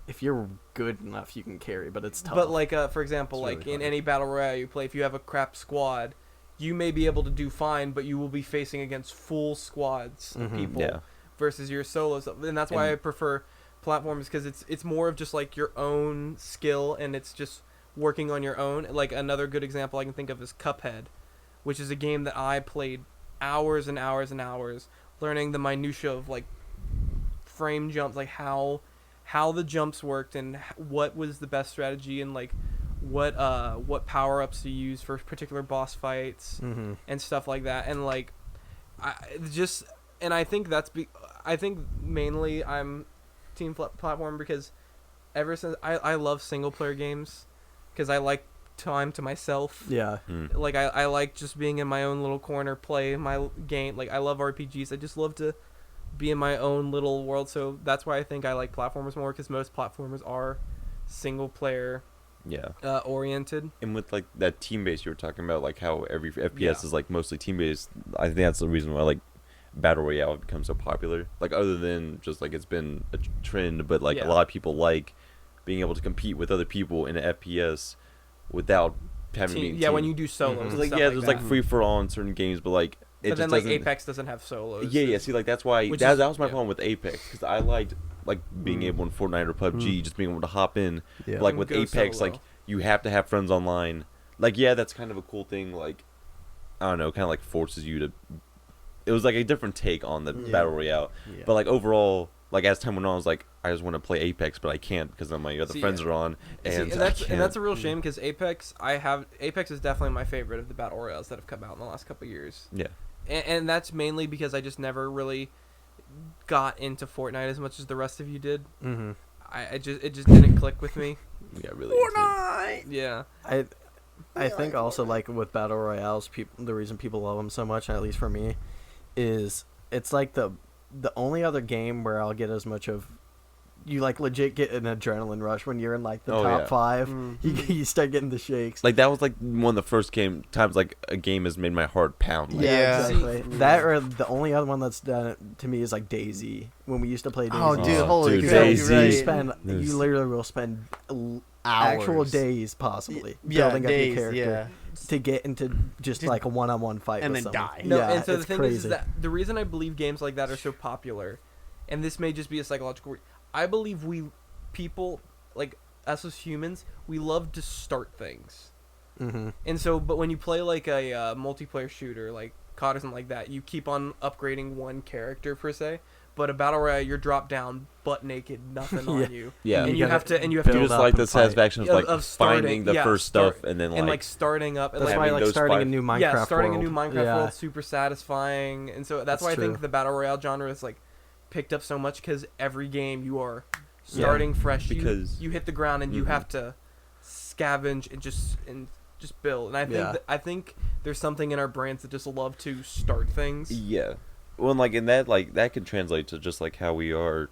if you're good enough, you can carry, but it's tough. But like, for example, It's like really in hard. any battle royale you play, if you have a crap squad, you may be able to do fine, but you will be facing against full squads of Mhm. people Yeah. versus your solo stuff. And that's why And- I prefer platforms, because it's more of just like your own skill, and it's just working on your own. Like another good example I can think of is Cuphead, which is a game that I played hours and hours and hours, learning the minutia of like frame jumps, like how the jumps worked and what was the best strategy, and like what power ups to use for particular boss fights Mm-hmm. and stuff like that. And like I think I think mainly I'm team platform because ever since I love single player games because I like time to myself. Yeah. Like I like just being in my own little corner, play my game. Like I love RPGs. I just love to be in my own little world. So that's why I think I like platformers more, because most platformers are single player Yeah. oriented. And with like that team base you were talking about, like how every FPS Yeah. is like mostly team based, I think that's the reason why like Battle Royale has become so popular. Like other than just like it's been a trend, but like Yeah. a lot of people like being able to compete with other people in an FPS without having to be in Yeah, when team. you do solos. Mhm. and It's like stuff yeah, like there's that. like free for all in certain games, but like it But just then like doesn't. Apex doesn't have solos. Yeah. See, like that's why Which that is- was my yeah. problem with Apex, because I liked like being able in Fortnite or PUBG, just being able to hop in. Yeah. But, like And with go Apex, solo. like you have to have friends online. Like yeah, that's kind of a cool thing. Like I don't know, kind of like forces you to. It was like a different take on the Yeah. Battle Royale, Yeah. but like overall, like as time went on, I was like, I just want to play Apex, but I can't because my other See, friends are on, See, and and I that's can't. and that's a real shame, because Apex is definitely my favorite of the battle royales that have come out in the last couple of years. Yeah. And that's mainly because I just never really got into Fortnite as much as the rest of you did. Mm-hmm. It just didn't click with me. Yeah, really. Fortnite. Yeah. I think also like with battle royales, the reason people love them so much, at least for me, is it's like the only other game where I'll get as much of. You like legit get an adrenaline rush when you're in like the Oh, top yeah. 5. Mm. You start getting the shakes. Like that was like one of the first times like a game has made my heart pound. Like, Yeah. exactly. See- That or the only other one that's done it to me is like Daisy. When we used to play Daisy. Oh, dude, Oh, holy dude, crap, Daisy. you're You right. spend. There's- You literally will spend Hours. actual days possibly Yeah, building days, up your character to get into just like a one-on-one fight and with then someone. die. No, Yeah, and so the it's thing crazy. is that the reason I believe games like that are so popular, and this may just be a psychological, I believe people, like us as humans, we love to start things. Mm-hmm. And so, but when you play like a multiplayer shooter, like COD or something like that, you keep on upgrading one character per se. But a battle royale, you're dropped down, butt naked, nothing on you. Yeah. And You you have gotta to, and you have You to, build just up like the and fight. satisfaction of like Of starting, finding the yeah, first start- stuff and then like, and like starting up. And That's like, why having like those starting a five- new Minecraft yeah, starting world. a new Minecraft Yeah. world, super satisfying. And so that's That's why I think true. the battle royale genre is like picked up so much, because every game you are starting fresh. Because- you hit the ground and you Mhm. have to scavenge and just build. And I think Yeah. I think there's something in our brains that just love to start things. yeah. Well, and, like in that, like that could translate to just like how we are,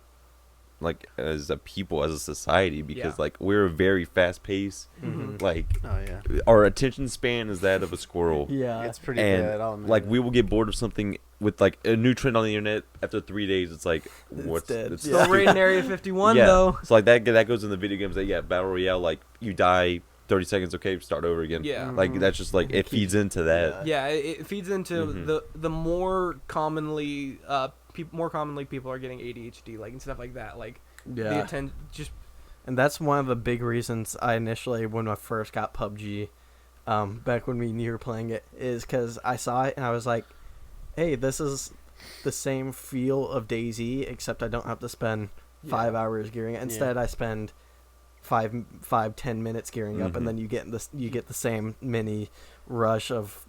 like as a people, as a society, because Yeah. like we're very fast paced. Mhm. Like Oh yeah, our attention span is that of a squirrel. Yeah. it's pretty And good. I'll admit like it. we will get bored of something with like a new trend on the internet after 3 days. It's like what's dead. it's Yeah. Still rating Area 51 yeah. though. So like that goes in the video games. That yeah, battle royale. Like you die 30 seconds. Okay, start over again. Yeah. Like Mhm. that's just like it feeds into that. Yeah, it feeds into Mhm. the more commonly people are getting ADHD, like, and stuff like that, like the Yeah. just And that's one of the big reasons I initially, when I first got PUBG, back when you were playing it, is because I saw it and I was like, hey, this is the same feel of DayZ, except I don't have to spend 5 hours gearing it. Instead, I spend 10 minutes gearing up, Mhm. and then you get the same mini rush of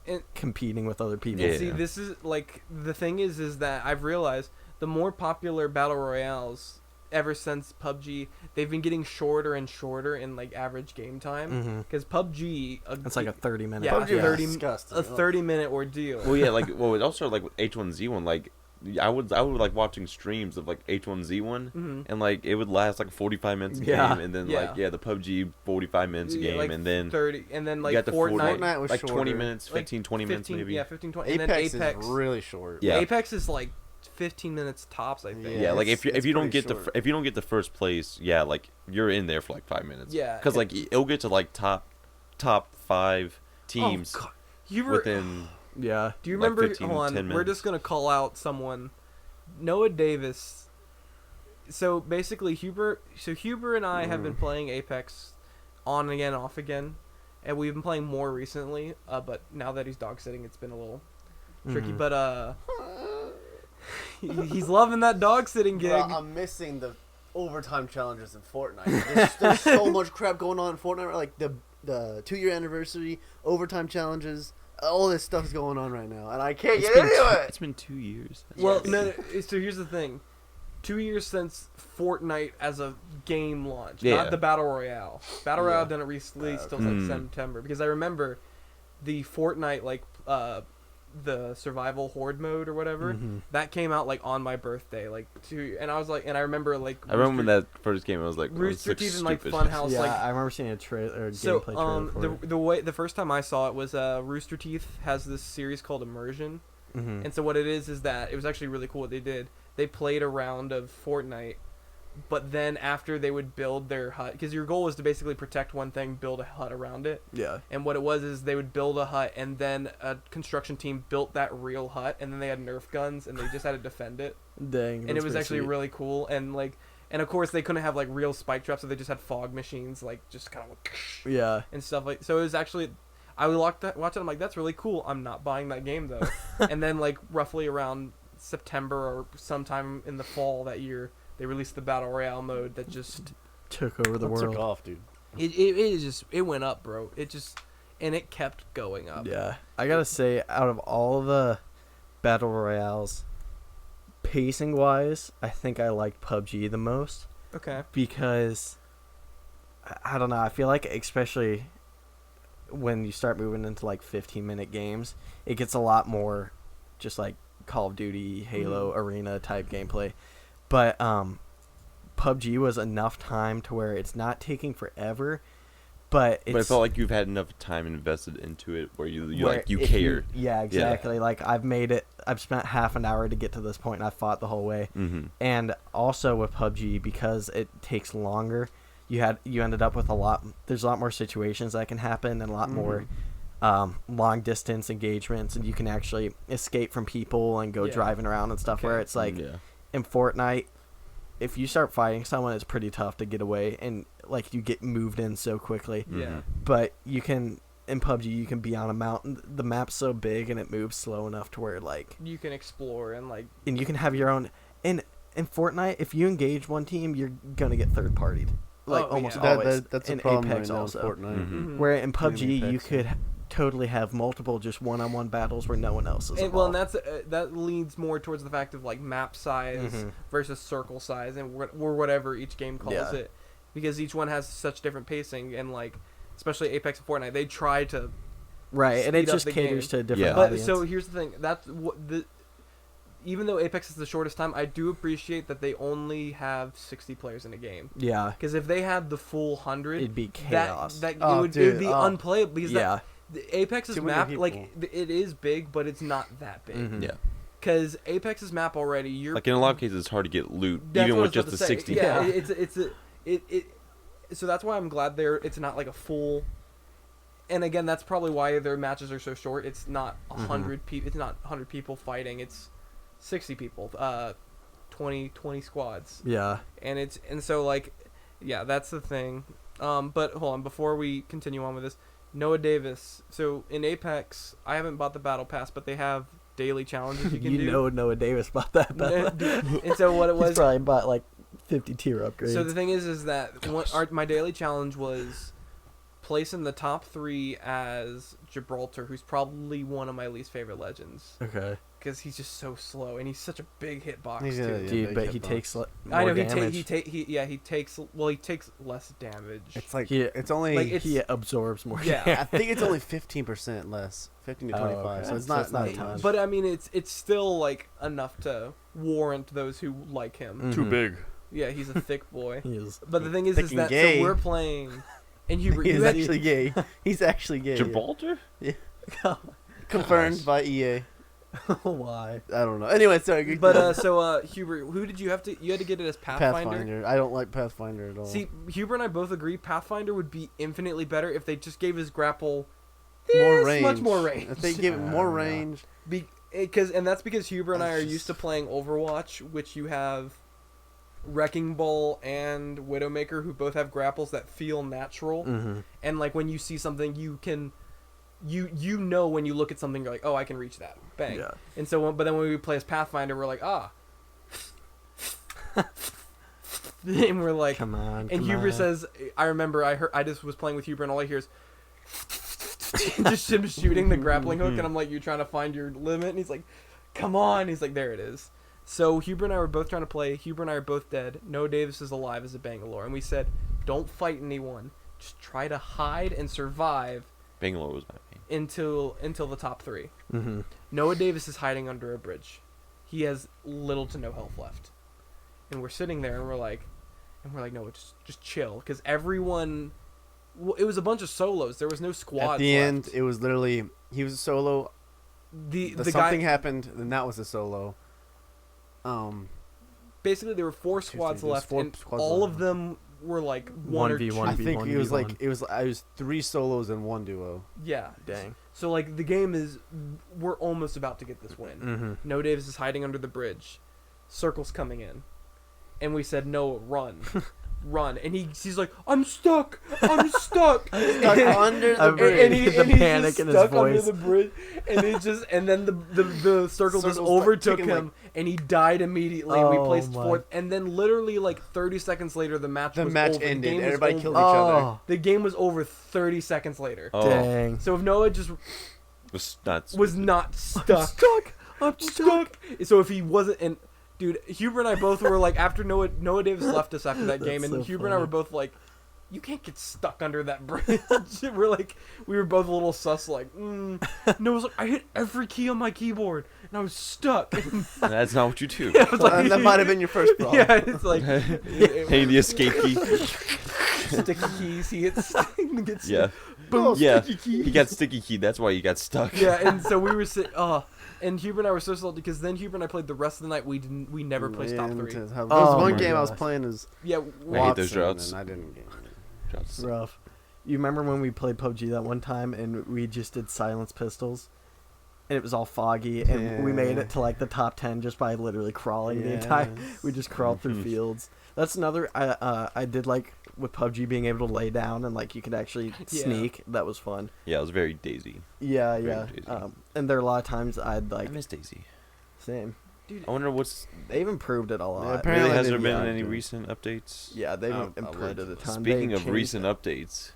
And- competing with other people. Yeah. see, this is like the thing is that I've realized the more popular battle royales ever since PUBG, they've been getting shorter and shorter in like average game time, Mm-hmm. because PUBG It's like a 30-minute. Yeah, PUBG is 30 disgusting. a 30-minute ordeal. Well, yeah, like it also like with H1Z1, like I would like watching streams of like H1Z1, Mhm. and like it would last like 45 minutes a Yeah. game, and then Yeah. like the PUBG 45 minutes a Yeah, game, like and then 30, and then you like got the Fortnite, Fortnite was like 20 shorter. minutes, like 15, 20 minutes 15, maybe. yeah, 15, 20, Apex, and then Apex is really short. Yeah. Apex is like 15 minutes tops, I think. Yeah, Yeah, like it's- if it's you don't pretty get the short. if you don't get the first place, yeah, like you're in there for like 5 minutes. Yeah, because like it'll get to like top 5 teams Oh, God. You were. within. Yeah. Do you like remember? 15, hold on, 10 we're minutes. just gonna call out someone, Noah Davis. So basically, Huber and I have been playing Apex, on again, off again, and we've been playing more recently. But now that he's dog sitting, it's been a little tricky. Mhm. But he's loving that dog sitting gig. Bro, I'm missing the overtime challenges in Fortnite. There's so much crap going on in Fortnite. Like the 2-year anniversary, overtime challenges. All this stuff's going on right now, and I can't get into it. It's been 2 years. Well, Yes. no. So here's the thing: 2 years since Fortnite as a game launch, Yeah. not the battle royale. Battle Yeah. Royale didn't release till like Hmm. September, because I remember the Fortnite the survival horde mode or whatever. Mhm. That came out like on my birthday, and I was like, and I remember like I remember when that first came. I was like, Rooster looks Teeth and like stupid. Funhouse. Yeah, like I remember seeing a trailer or so gameplay trailer for it. the first time I saw it was Rooster Teeth has this series called Immersion, Mhm. and so what it is that it was actually really cool what they did. They played a round of Fortnite, but then after they would build their hut, because your goal was to basically protect one thing, build a hut around it. Yeah. And what it was is they would build a hut, and then a construction team built that real hut, and then they had Nerf guns, and they just had to defend it. Dang. And it was actually really cool, and of course they couldn't have like real spike traps, so they just had fog machines, like just kind of Yeah. and stuff like. So it was actually, I would watch it. I'm like, that's really cool. I'm not buying that game though. And then like roughly around September or sometime in the fall that year, they released the battle royale mode that just Took over the That world. took off, dude. it went up, bro. And it kept going up. Yeah. I gotta say, out of all the battle royales, pacing wise, I think I liked PUBG the most Okay. because I don't know. I feel like especially when you start moving into like 15-minute games, it gets a lot more just like Call of Duty, Halo, Arena type gameplay. But PUBG was enough time to where it's not taking forever, but it's But I felt like you've had enough time invested into it where you where like you if care. Yeah, exactly. Like I've spent half an hour to get to this point, and I fought the whole way. Mm-hmm. And also with PUBG, because it takes longer, you ended up with there's a lot more situations that can happen and a lot more long distance engagements, and you can actually escape from people and go Yeah. driving around and stuff. Okay. Where it's like Yeah. in Fortnite, if you start fighting someone, it's pretty tough to get away, and like you get moved in so quickly. Yeah. But you can in PUBG, you can be on a mountain. The map's so big and it moves slow enough to where like, You can explore and like. and you can have your own. In Fortnite, if you engage one team, you're gonna get third partied, like Oh, almost yeah. always. That's a in problem Apex right now also. in Fortnite. Mhm. Where in PUBG you Apex, could totally have multiple just one-on-one battles where no one else is And, well, and involved. that's that leads more towards the fact of like map size Mhm. versus circle size, and or whatever each game calls Yeah. it, because each one has such different pacing, and like especially Apex and Fortnite, they try to. Right, and it speed up just the caters game. to a different Yeah. But audience. so here's the thing: that's what the. Even though Apex is the shortest time, I do appreciate that they only have 60 players in a game. yeah, Because if they had the full 100, it'd be chaos. That Oh, it would dude, be oh. unplayable. Because yeah, the Apex's Too many map, people. like it is big, but it's not that big. Mhm. Yeah. Because Apex's map already, you're Like in a lot of cases, it's hard to get loot, that's even what I with was just the about to say. 60. Yeah, Yeah. it. So that's why I'm glad it's not like a full. And again, that's probably why their matches are so short. It's not 100 people. It's not 100 people fighting. It's 60 people. 20 squads. yeah. And so like, yeah, that's the thing. But hold on, before we continue on with this, Noah Davis. So in Apex, I haven't bought the battle pass, but they have daily challenges you can You do. know Noah Davis bought that. And so what it He's was. probably bought like 50 tier upgrades. So the thing is that my daily challenge was place in the top 3 as Gibraltar, who's probably one of my least favorite legends okay, because he's just so slow and he's such a big hitbox He's too. a- yeah, dude, big but he hitbox. takes more I know damage. he takes less damage. It's like He- it's only. like, it's- he absorbs more. Yeah. I think it's only 15% less, 15 to Oh, 25. okay. So it's So not it's not not a ton. much. But I mean, it's still like enough to warrant those who like him. Mhm. big. Yeah, he's a thick boy. He is. But the thing is Thick and that gay. so we're playing, and you He's had- actually gay. He's actually gay. Gibraltar? Confirmed Gosh. by EA. Why? I don't know. Anyway, sorry. But so Hubert, who did you have to? You had to get it as Pathfinder. Pathfinder. I don't like Pathfinder at all. See, Huber and I both agree Pathfinder would be infinitely better if they just gave his grapple more this range. much more range. If they give it more Yeah. range. And that's because Huber and I are That's used to just- playing Overwatch, which you have Wrecking Ball and Widowmaker, who both have grapples that feel natural. Mm-hmm. And like when you see something, you can, you know when you look at something, you're like, oh, I can reach that, bang. Yeah. And so, but then when we play as Pathfinder, we're like, and we're like, Come on. and come Huber on. says, I remember I just was playing with Huber and all I hear is just him shooting the grappling hook, and I'm like, you're trying to find your limit, and he's like, come on, he's like, there it is. So Huber and I were both trying to play. Huber and I are both dead. Noah Davis is alive as a Bangalore, and we said, don't fight anyone. Just try to hide and survive. Bangalore was my main. until the top 3. Mm-hmm. Noah Davis is hiding under a bridge. He has little to no health left, and we're sitting there and we're like, no, just chill, because everyone. Well, it was a bunch of solos. There was no squads. At the left. end, it was literally he was a solo. The something guy happened, and that was a solo. Basically there were 4 squads there's left, 4 and squads all left. of them were like 1 or 2. 1v1. I think it was 1v1. like it was 3 solos and 1 duo. Yeah. Dang. So like the game is, we're almost about to get this win. Mm-hmm. No Davis is hiding under the bridge. Circle's coming in, and we said no, run. Run, and he's like, I'm stuck Stuck under the I've bridge. heard and the he's panic just in his stuck under voice. the bridge, and then the circle just Circle's overtook taking, him, and he died immediately. And we Oh placed my. 4th, and then literally like 30 seconds later, the match was over. The ended. game was Everybody over. killed each other. Oh, The game was over 30 seconds later. Oh, dang. So if Noah just was not. was not stuck, I'm stuck. so if he wasn't, and dude, Huber and I both were like, after Noah Davis left us after that game, That's and so Huber and I funny. were both like, you can't get stuck under that bridge. We're like, we were both a little sus, like, Noah's like, I hit every key on my keyboard, and I was stuck. That's not what you do. I was like, that might have been your first problem. yeah, it's like, Hey, the escape key. sticky keys, he gets Yeah. boom, Yeah. sticky keys. He got sticky key. That's why you got stuck. Yeah, and so we were sitting, and Huber and I were so salty, because then Huber and I played the rest of the night, we never placed top 3. There was Oh one my game I was gosh. playing is Yeah, I hate Watson, those droughts. and I didn't get it. It's rough. You remember when we played PUBG that one time and we just did silence pistols? And it was all foggy, and we made Yeah. it to like the top 10 just by literally crawling the Yeah. entire. We just crawled through fields. That's another. I did like with PUBG being able to lay down and like you could actually Yeah. sneak. That was fun. Yeah, it was very Daisy. Yeah, Very yeah. Daisy. And there are a lot of times I'd I like miss Daisy. same. I wonder what's. They've improved it a lot. Yeah, Really, apparently has there they been did, any yeah. recent updates? Yeah, they've Oh, improved it a ton. Speaking They've of changed recent it. updates,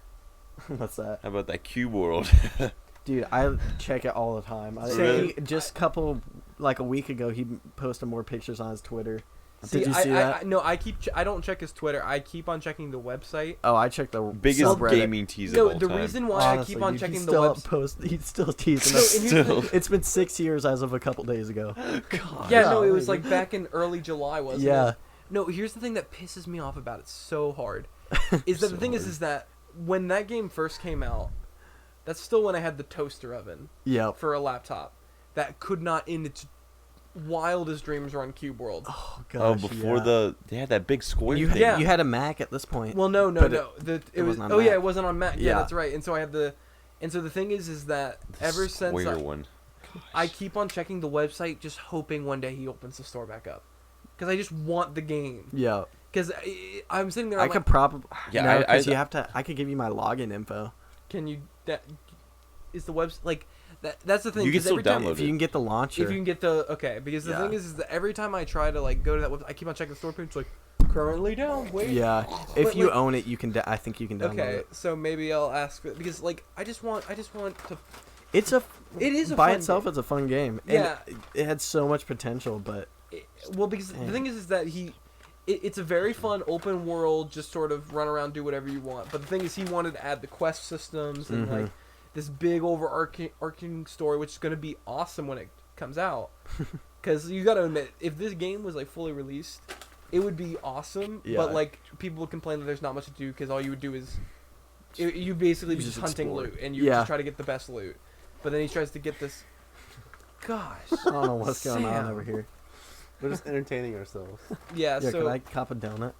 What's that? how about that Cube World? Dude, I check it all the time. Really? Just a week ago, he posted more pictures on his Twitter. See, Did you see that? no, I don't check his Twitter. I keep on checking the website. Oh, I checked the Biggest subreddit. gaming tease No, of all the time. reason why Honestly, I keep on dude, checking he's the still website. He's still teasing No, us. and here's the Still. thing- It's been 6 years as of a couple days ago. God. Yeah, no, it Yeah. was like back in early July, wasn't Yeah. it? No, here's the thing that pisses me off about it so hard. Is that So the thing hard. is that when that game first came out, that's still when I had the toaster oven Yep. for a laptop that could not in its wildest dreams run Cube World. Oh Oh, gosh. before yeah. they had that big square You thing. Yeah. you had a Mac at this point. Well, no, But it was wasn't on oh yeah, Mac. it wasn't on Mac. Yeah, Yeah. that's right. And so I had and so the thing is that The ever since square one. I keep on checking the website, just hoping one day he opens the store back up, because I just want the game. Yeah. Because I'm sitting there, I I'm could like, probably. Yeah, no, I- 'cause I- you have to. I could give you my login info. can you? Is the website like that? That's the thing. You can 'cause still every time- download If you can get the launcher. If you can get the because the Yeah. thing is that every time I try to like go to that website, I keep on checking the store page. It's like currently down. Wait. Yeah. If But, you like- own it, you can. I think you can download Okay, it. so maybe I'll ask because like I just want to. It's a. It is a by fun itself. game. It's a fun game. Yeah. And it had so much potential, but Well, because the thing is that it's a very fun open world, just sort of run around, do whatever you want. But the thing is, he wanted to add the quest systems and like this big overarching story, which is going to be awesome when it comes out. Because you got to admit, if this game was like fully released, it would be awesome. Yeah. But like people would complain that there's not much to do because all you would do is you basically You be just just hunting explore. loot and you Yeah. just try to get the best loot. But then he tries to get this. Gosh. I don't know what's going on Sam. over here. We're just entertaining ourselves. Yeah. Yeah, so can I cop a donut?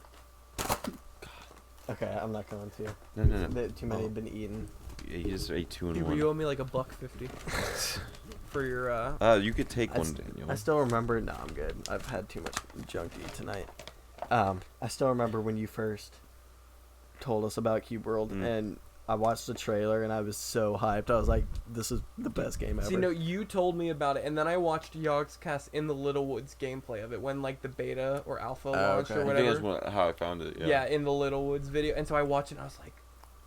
Okay, I'm not going to. No. Too many have been eaten. Yeah, he just ate 2 in you one. owe me like $1.50 for your You could take I one, s- Daniel. I still remember. No, I'm good. I've had too much junk to eat tonight. I still remember when you first told us about Cube World, and I watched the trailer, and I was so hyped. I was like, "This is the best game ever." See, no, you told me about it, and then I watched Yogscast in the Little Woods gameplay of it when like the beta or alpha launched okay. or I think that's whatever. how I found it. Yeah, in the Little Woods video, and so I watched it, and I was like,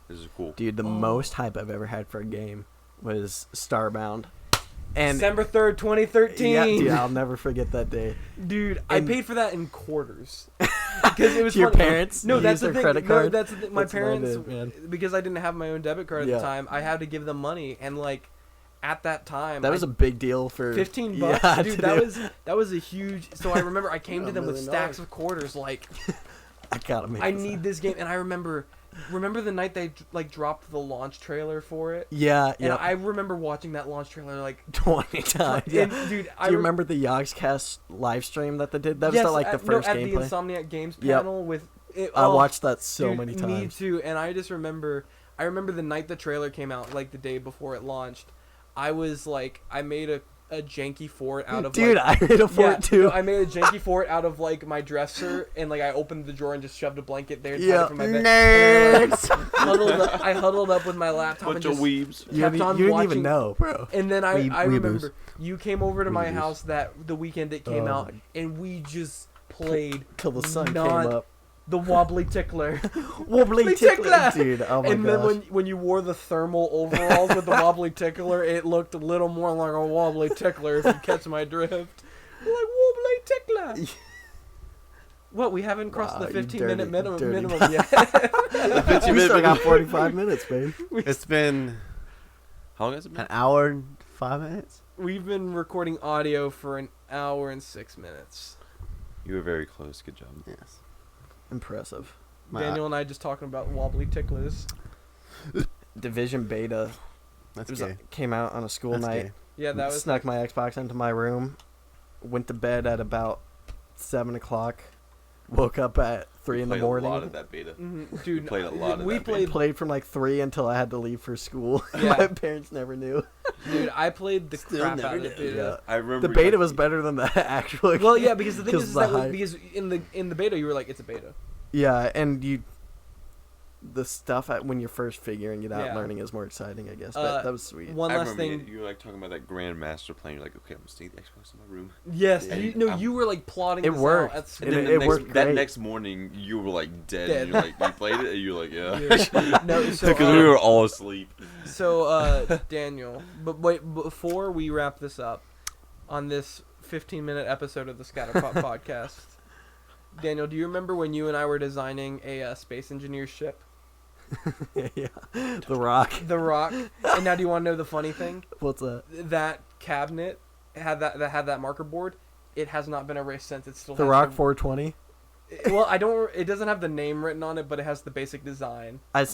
This is cool. Dude, the Oh. most hype I've ever had for a game was Starbound. And December 3rd, 2013. yeah, dude, I'll never forget that day. Dude, I And- paid for that in quarters because it was To your funny. parents? No, You that's used the their thing. credit No, card? that's the thing. My That's what I parents, did, man. because I didn't have my own debit card at Yeah. the time, I had to give them money, and like at that time, That was a big deal for $15, Yeah, dude. That was a huge. So I remember I came to them with stacks of quarters, like I gotta make. I this need this game, and I remember the night they like dropped the launch trailer for it. Yeah, And yeah. I remember watching that launch trailer like 20 times. Yeah. and, dude, Do you remember the Yogscast live stream that they did? That was yes, the first at gameplay. the Insomniac Games Yep. panel with. I watched that so dude, many Me times. too, and I just remember. I remember the night the trailer came out, like the day before it launched. I was like, I made a janky fort out of Dude, like, I made a fort too. no, I made a janky fort out of like my dresser, and like I opened the drawer and just shoved a blanket there and tied Yeah. it from my bed. Nerds. I huddled up with my laptop Bunch and of just weebs. You kept didn't, on you didn't watching. even know, bro. And then I Weeboos. remember you came over to my Weeboos. house the weekend it came Oh. out, and we just played Till the sun non- came up. the wobbly tickler. Wobbly tickler. Dude, oh my And gosh. then when you wore the thermal overalls with the wobbly tickler, it looked a little more like a wobbly tickler, if you catch my drift. Like wobbly tickler. What, we haven't crossed Wow, the you 15-minute dirty minimum yet. we still got 45 minutes, babe. It's been How long has it been? an hour and 5 minutes. We've been recording audio for an hour and 6 minutes. You were very close. Good job. Yes. Impressive. Daniel and I just talking about wobbly ticklers. Division Beta That's gay. came out on a school That's night. gay. Yeah, that was Snuck my Xbox into my room. Went to bed at about 7 o'clock. Woke up at 3 in the Played a lot morning. of that beta. dude. played a lot of we that played, Played from like 3 until I had to leave for school. Yeah. My parents never knew. dude. I played the Still crap never out of the did. beta. I remember The beta like, was better than the actual. Well, yeah, because the thing 'Cause is the that hype. because in the beta you were like, it's a beta. Yeah, and the stuff when you're first figuring it out, Yeah. learning is more exciting, I guess. Uh, That was sweet. One I last remember thing. you were like talking about that Grandmaster plan. You're like, okay, I'm gonna stay the Xbox in my room. Yes, Yeah. you were like plotting. It this worked. Out at school. And then It the worked next, that great. next morning, you were like dead. Dead. And you're like, you played it, and you're like, yeah. No, so Because we were all asleep. So, Daniel, but wait, before we wrap this up on this 15-minute episode of the Scatterpot podcast, Daniel, do you remember when you and I were designing a space engineer ship, Yeah, The Rock. the Rock? And now, do you want to know the funny thing? What's that? That cabinet had that marker board. It has not been erased since. It's still The has Rock the- 420. Well, I don't. It doesn't have the name written on it, but it has the basic design. I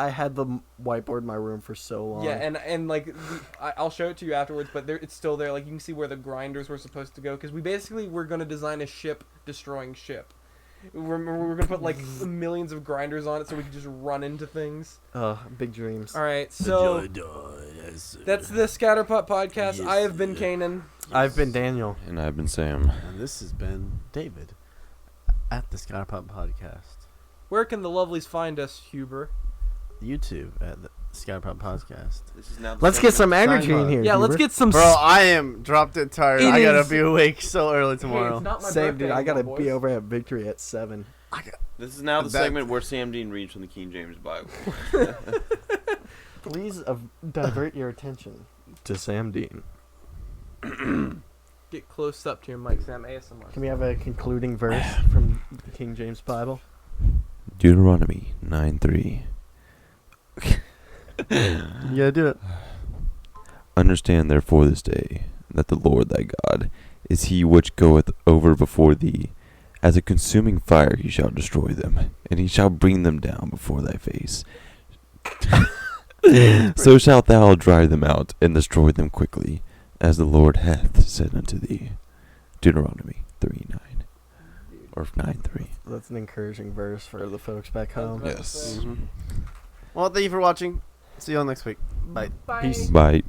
had the whiteboard in my room for so long. Yeah, and like I'll show it to you afterwards, but it's still there. Like you can see where the grinders were supposed to go because we basically were gonna design a ship destroying ship. We're gonna put like millions of grinders on it so we could just run into things. Big dreams. All right, so that's the Scatterpot podcast. Yes. I have been Kanan. I've been Daniel. And I've been Sam. And this has been David at the Scatterpot podcast. Where can the lovelies find us, Huber? YouTube at the Scatterpot podcast. This is now Let's get some energy Sign in up. here. Yeah, let's Huber. get some. Bro, I am drop dead tired. It I gotta is- be awake so early Hey, tomorrow. it's not my Same, birthday dude. I gotta anymore, be boys. over at Victory at 7. This is now the That- segment where Sam Dean reads from the King James Bible. Please divert your attention to Sam Dean. Get close up to your mic, Sam. ASMR. Can we have a concluding verse from the King James Bible? Deuteronomy 9:3. Yeah, do it. Understand therefore this day that the Lord thy God is he which goeth over before thee. As a consuming fire he shall destroy them, and he shall bring them down before thy face. So shalt thou drive them out, and destroy them quickly, as the Lord hath said unto thee. Deuteronomy 3:9. Or 9:3. That's an encouraging verse for the folks back home. That's Yes. Well, thank you for watching. See you all next week. Bye. Bye. Peace. Bye.